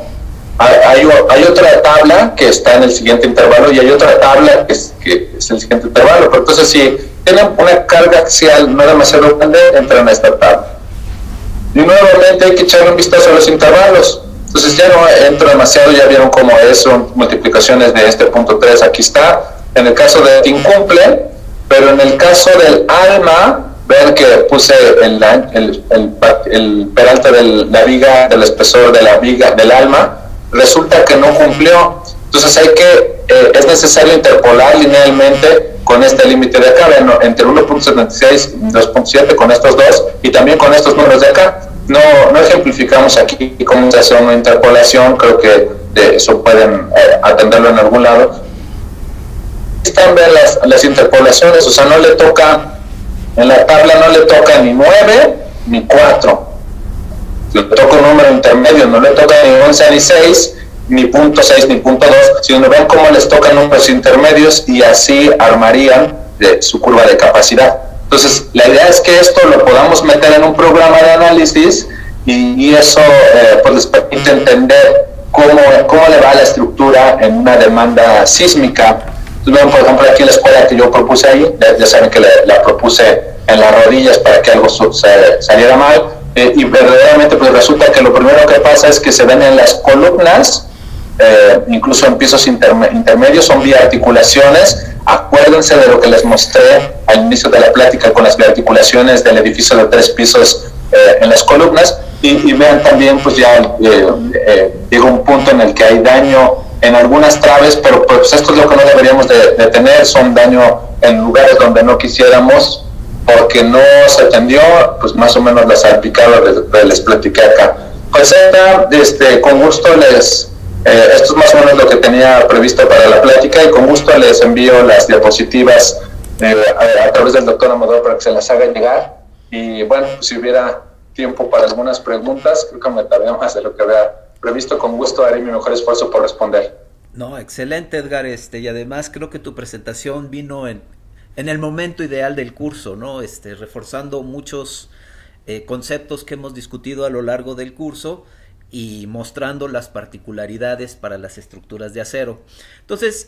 Hay otra tabla que está en el siguiente intervalo y hay otra tabla que es el siguiente intervalo. Pero entonces, si tienen una carga axial no demasiado grande, entran a esta tabla. Y nuevamente hay que echarle un vistazo a los intervalos. Entonces ya no entro demasiado, ya vieron cómo es, son multiplicaciones de este punto 3, aquí está. En el caso de incumple, pero en el caso del ALMA, ven que puse el peralte de la viga, del espesor de la viga del ALMA, resulta que no cumplió. Entonces es necesario interpolar linealmente con este límite de acá, entre 1.76 y 2.7, con estos dos, y también con estos números de acá. No ejemplificamos aquí cómo se hace una interpolación, creo que eso pueden atenderlo en algún lado. Están ver las interpolaciones, o sea, no le toca, en la tabla no le toca ni 9 ni 4, le toca un número intermedio, no le toca ni 11 ni 6, ni punto 6 ni punto 2, sino ven cómo les tocan números intermedios y así armarían su curva de capacidad. Entonces, la idea es que esto lo podamos meter en un programa de análisis y eso pues les permite entender cómo le va la estructura en una demanda sísmica. Entonces, por ejemplo, aquí la escuela que yo propuse ahí, ya saben que la propuse en las rodillas para que algo saliera mal, y verdaderamente pues resulta que lo primero que pasa es que se ven en las columnas, incluso en pisos intermedios, son biarticulaciones. Acuérdense de lo que les mostré al inicio de la plática con las biarticulaciones del edificio de 3 pisos en las columnas, y vean también pues ya llega un punto en el que hay daño en algunas traves, pero pues esto es lo que no deberíamos de tener, son daño en lugares donde no quisiéramos, porque no se atendió pues más o menos la salpicada les platiqué acá. Pues con gusto esto es más o menos lo que tenía previsto para la plática, y con gusto les envío las diapositivas a través del doctor Amador para que se las haga llegar. Y bueno, pues si hubiera tiempo para algunas preguntas, creo que me tardé más de lo que había previsto. Con gusto haré mi mejor esfuerzo por responder. No, excelente, Edgar, y además creo que tu presentación vino en el momento ideal del curso, ¿no? Reforzando muchos conceptos que hemos discutido a lo largo del curso y mostrando las particularidades para las estructuras de acero. Entonces,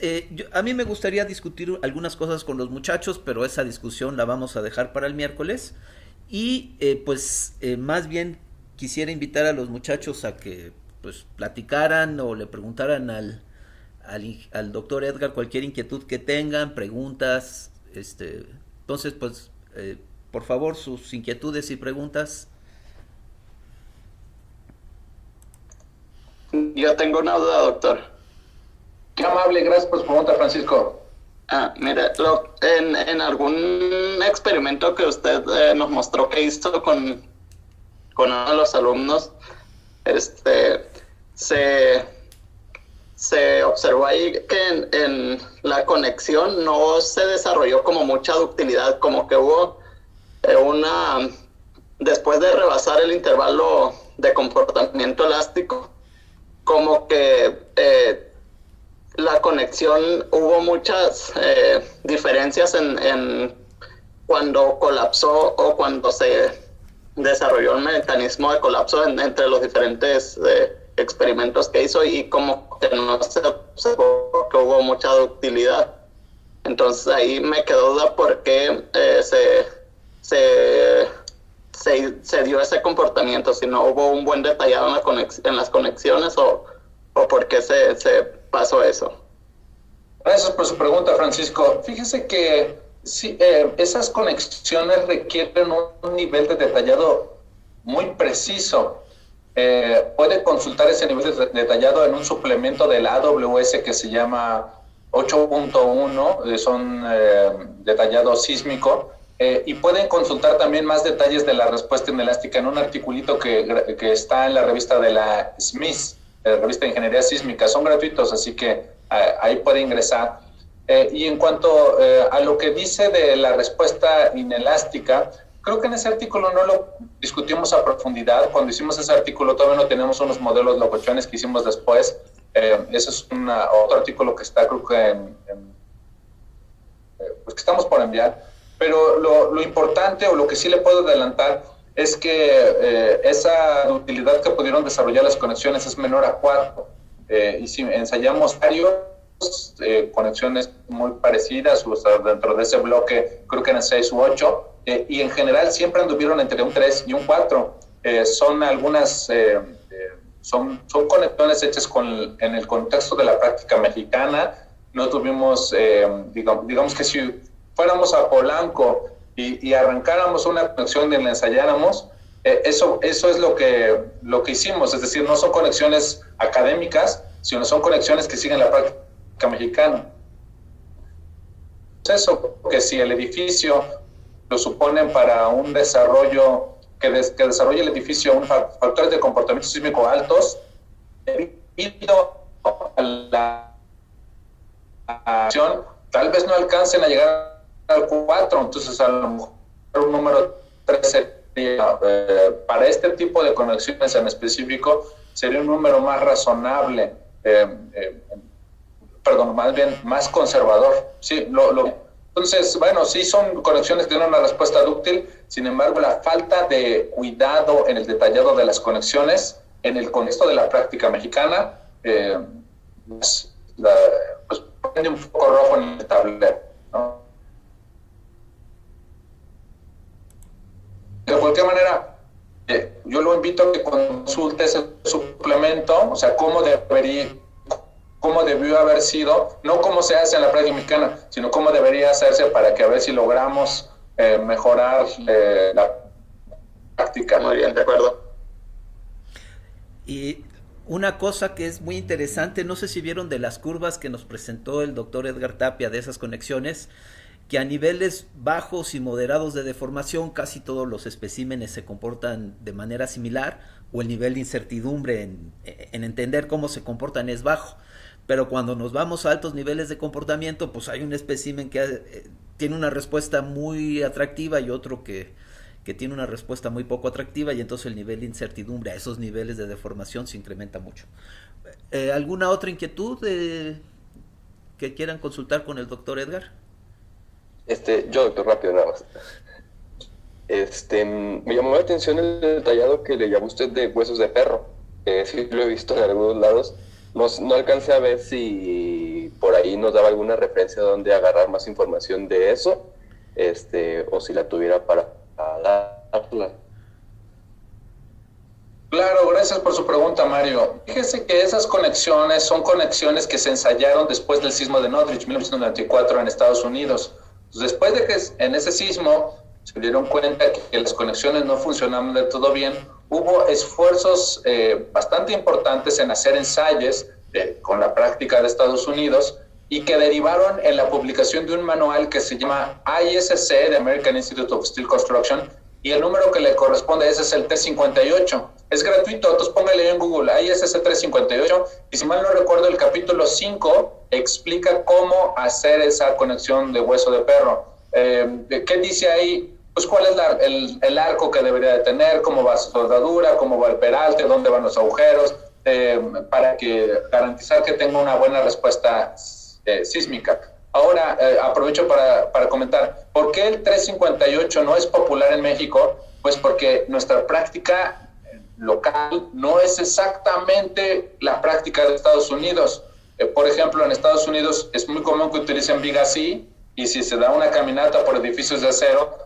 a mí me gustaría discutir algunas cosas con los muchachos, pero esa discusión la vamos a dejar para el miércoles. Y más bien quisiera invitar a los muchachos a que pues platicaran o le preguntaran al doctor Edgar cualquier inquietud que tengan, preguntas. Entonces, pues, por favor, sus inquietudes y preguntas. Yo tengo una duda, doctor. Qué amable, gracias por su pregunta, Francisco. Mira, en algún experimento que usted nos mostró que hizo con uno de los alumnos, se observó ahí que en la conexión no se desarrolló como mucha ductilidad, como que hubo después de rebasar el intervalo de comportamiento elástico, como que la conexión, hubo muchas diferencias en cuando colapsó o cuando se desarrolló el mecanismo de colapso entre los diferentes experimentos que hizo, y como que no se observó que hubo mucha ductilidad. Entonces ahí me quedó duda por qué se dio ese comportamiento, si no hubo un buen detallado en las conexiones, o por qué se pasó eso. Gracias por su pregunta, Francisco. Fíjese que sí, esas conexiones requieren un nivel de detallado muy preciso. Puede consultar ese nivel de detallado en un suplemento de la AWS que se llama 8.1, son detallado sísmico, y pueden consultar también más detalles de la respuesta inelástica en un articulito que está en la revista de la SMIS, la revista de Ingeniería Sísmica. Son gratuitos, así que ahí puede ingresar. Y en cuanto a lo que dice de la respuesta inelástica, creo que en ese artículo no lo discutimos a profundidad. Cuando hicimos ese artículo todavía no teníamos unos modelos locochones que hicimos después. Ese es otro artículo que está, creo que pues que estamos por enviar. Pero lo importante, o lo que sí le puedo adelantar, es que esa utilidad que pudieron desarrollar las conexiones es menor a 4. Y si ensayamos varios conexiones muy parecidas, o sea, dentro de ese bloque creo que eran 6 u 8, y en general siempre anduvieron entre un 3 y un 4. Son algunas, son conexiones hechas en el contexto de la práctica mexicana. No tuvimos, digamos que si fuéramos a Polanco y arrancáramos una conexión y la ensayáramos, eso es lo que hicimos. Es decir, no son conexiones académicas, sino son conexiones que siguen la práctica mexicana. Eso, que si el edificio lo suponen para un desarrollo, que desarrolle el edificio factores de comportamiento sísmico altos, debido a la acción, tal vez no alcancen a llegar al 4, entonces a lo mejor un número 3 sería, para este tipo de conexiones en específico, sería un número más razonable, perdón, más bien más conservador. Sí, entonces, bueno, sí son conexiones que tienen una respuesta dúctil, sin embargo, la falta de cuidado en el detallado de las conexiones en el contexto de la práctica mexicana, pues prende un foco rojo en el tablero, ¿no? De cualquier manera, yo lo invito a que consulte ese suplemento, o sea, cómo debió haber sido, no cómo se hace en la práctica mexicana, sino cómo debería hacerse, para que a ver si logramos mejorar la práctica. Muy bien, de acuerdo. Y una cosa que es muy interesante, no sé si vieron de las curvas que nos presentó el doctor Edgar Tapia de esas conexiones, que a niveles bajos y moderados de deformación casi todos los especímenes se comportan de manera similar, o el nivel de incertidumbre en entender cómo se comportan es bajo. Pero cuando nos vamos a altos niveles de comportamiento, pues hay un espécimen que tiene una respuesta muy atractiva y otro que tiene una respuesta muy poco atractiva, y entonces el nivel de incertidumbre a esos niveles de deformación se incrementa mucho. ¿Alguna otra inquietud que quieran consultar con el doctor Edgar? Yo, doctor, rápido nada más. Me llamó la atención el detallado que le llamó usted de huesos de perro, que sí lo he visto en algunos lados. No alcancé a ver si por ahí nos daba alguna referencia donde agarrar más información de eso, o si la tuviera para darla. Claro, gracias por su pregunta, Mario. Fíjese que esas conexiones son conexiones que se ensayaron después del sismo de Northridge, 1994, en Estados Unidos. Después de que en ese sismo se dieron cuenta que las conexiones no funcionaban del todo bien, hubo esfuerzos bastante importantes en hacer ensayos con la práctica de Estados Unidos, y que derivaron en la publicación de un manual que se llama ISC, de American Institute of Steel Construction, y el número que le corresponde a ese es el T58. Es gratuito, entonces póngale en Google ISC 358, y si mal no recuerdo, el capítulo 5 explica cómo hacer esa conexión de hueso de perro. ¿Qué dice ahí? Pues cuál es el arco que debería de tener, cómo va su soldadura, cómo va el peralte, dónde van los agujeros, para garantizar que tenga una buena respuesta sísmica. Ahora, aprovecho para comentar, ¿por qué el 358 no es popular en México? Pues porque nuestra práctica local no es exactamente la práctica de Estados Unidos. Por ejemplo, en Estados Unidos es muy común que utilicen vigas I, y si se da una caminata por edificios de acero,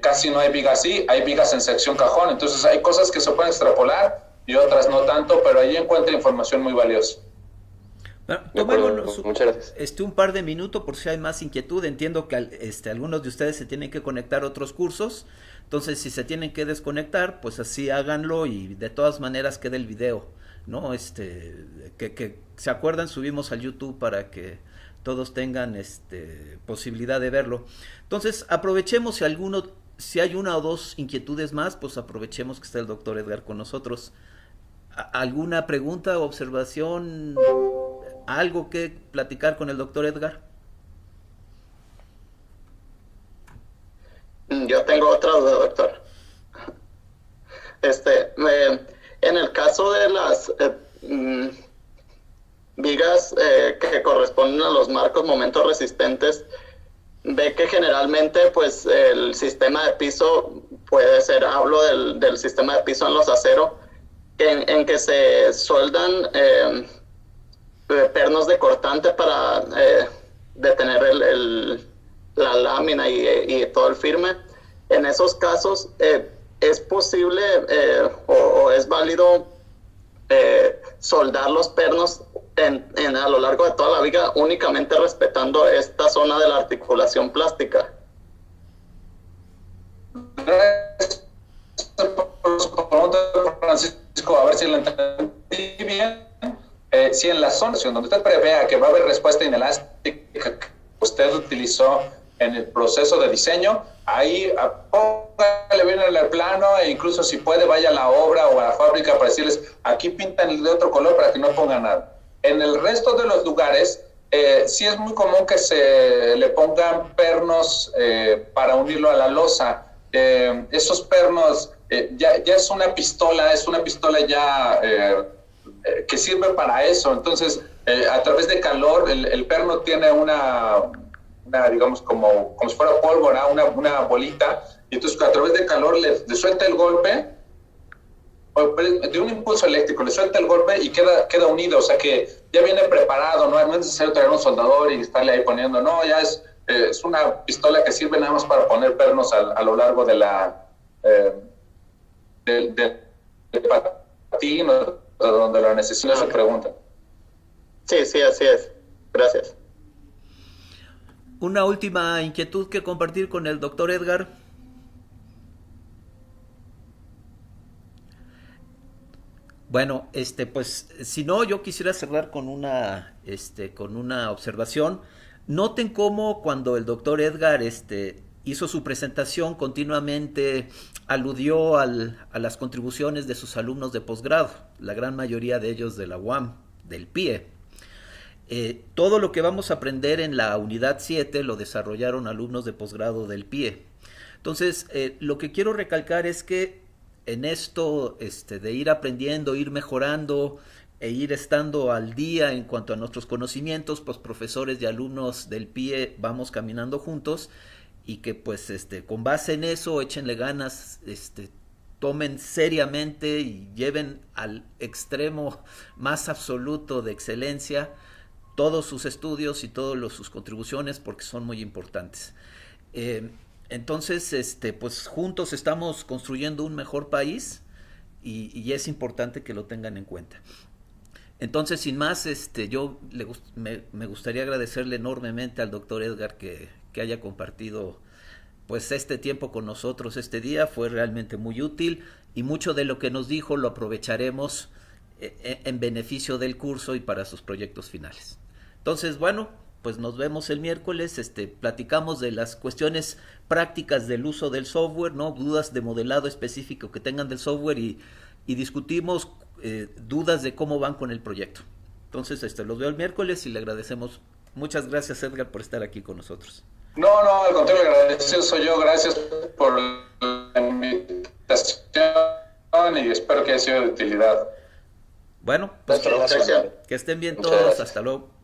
casi no hay vigas I, hay vigas en sección cajón. Entonces hay cosas que se pueden extrapolar y otras no tanto, pero ahí encuentra información muy valiosa. Bueno, tomémonos muchas gracias. Un par de minutos por si hay más inquietud. Entiendo que algunos de ustedes se tienen que conectar a otros cursos. Entonces, si se tienen que desconectar, pues así háganlo y de todas maneras quede el video, ¿no? Que se acuerdan, subimos al YouTube para que todos tengan posibilidad de verlo. Entonces, aprovechemos si hay una o dos inquietudes más, pues aprovechemos que está el doctor Edgar con nosotros. ¿Alguna pregunta, observación, algo que platicar con el doctor Edgar? Yo tengo otra duda, doctor. En el caso de las vigas que corresponden a los marcos momentos resistentes, ve que generalmente pues el sistema de piso puede ser, hablo del sistema de piso en los aceros, en que se soldan pernos de cortante para detener la lámina y todo el firme. En esos casos, ¿es posible o es válido soldar los pernos a lo largo de toda la viga únicamente respetando esta zona de la articulación plástica? Francisco, a ver si lo entendí bien. Si en la zona donde usted prevea que va a haber respuesta inelástica que usted utilizó en el proceso de diseño, ahí póngale bien en el plano, e incluso si puede vaya a la obra o a la fábrica para decirles, aquí pintan de otro color para que no pongan nada. En el resto de los lugares, sí es muy común que se le pongan pernos para unirlo a la losa. Esos pernos ya es una pistola ya que sirve para eso. Entonces, a través de calor, el perno tiene una digamos, como si fuera pólvora, una bolita, y entonces a través de calor le suelta el golpe, de un impulso eléctrico, le suelta el golpe y queda unido, o sea que ya viene preparado, no es necesario traer un soldador y estarle ahí poniendo, no, ya es una pistola que sirve nada más para poner pernos a lo largo de del patín, donde lo necesita. Se pregunta. Sí, así es. Gracias. Una última inquietud que compartir con el doctor Edgar. Bueno, pues si no, yo quisiera cerrar con una observación. Noten cómo cuando el doctor Edgar hizo su presentación continuamente aludió a las contribuciones de sus alumnos de posgrado, la gran mayoría de ellos de la UAM, del PIE. Todo lo que vamos a aprender en la unidad 7 lo desarrollaron alumnos de posgrado del PIE. Entonces, lo que quiero recalcar es que en esto de ir aprendiendo, ir mejorando e ir estando al día en cuanto a nuestros conocimientos, pues profesores y alumnos del PIE vamos caminando juntos, y que pues con base en eso échenle ganas, tomen seriamente y lleven al extremo más absoluto de excelencia todos sus estudios y todas sus contribuciones, porque son muy importantes. Entonces, pues juntos estamos construyendo un mejor país, y es importante que lo tengan en cuenta. Entonces, sin más, yo me gustaría agradecerle enormemente al doctor Edgar que haya compartido pues este tiempo con nosotros este día. Fue realmente muy útil, y mucho de lo que nos dijo lo aprovecharemos en beneficio del curso y para sus proyectos finales. Entonces, bueno, pues nos vemos el miércoles, platicamos de las cuestiones prácticas del uso del software, ¿no? Dudas de modelado específico que tengan del software, y discutimos dudas de cómo van con el proyecto. Entonces, los veo el miércoles y le agradecemos. Muchas gracias, Edgar, por estar aquí con nosotros. No, al contrario, agradecido soy yo. Gracias por la invitación y espero que haya sido de utilidad. Bueno, pues que estén bien todos. Hasta luego.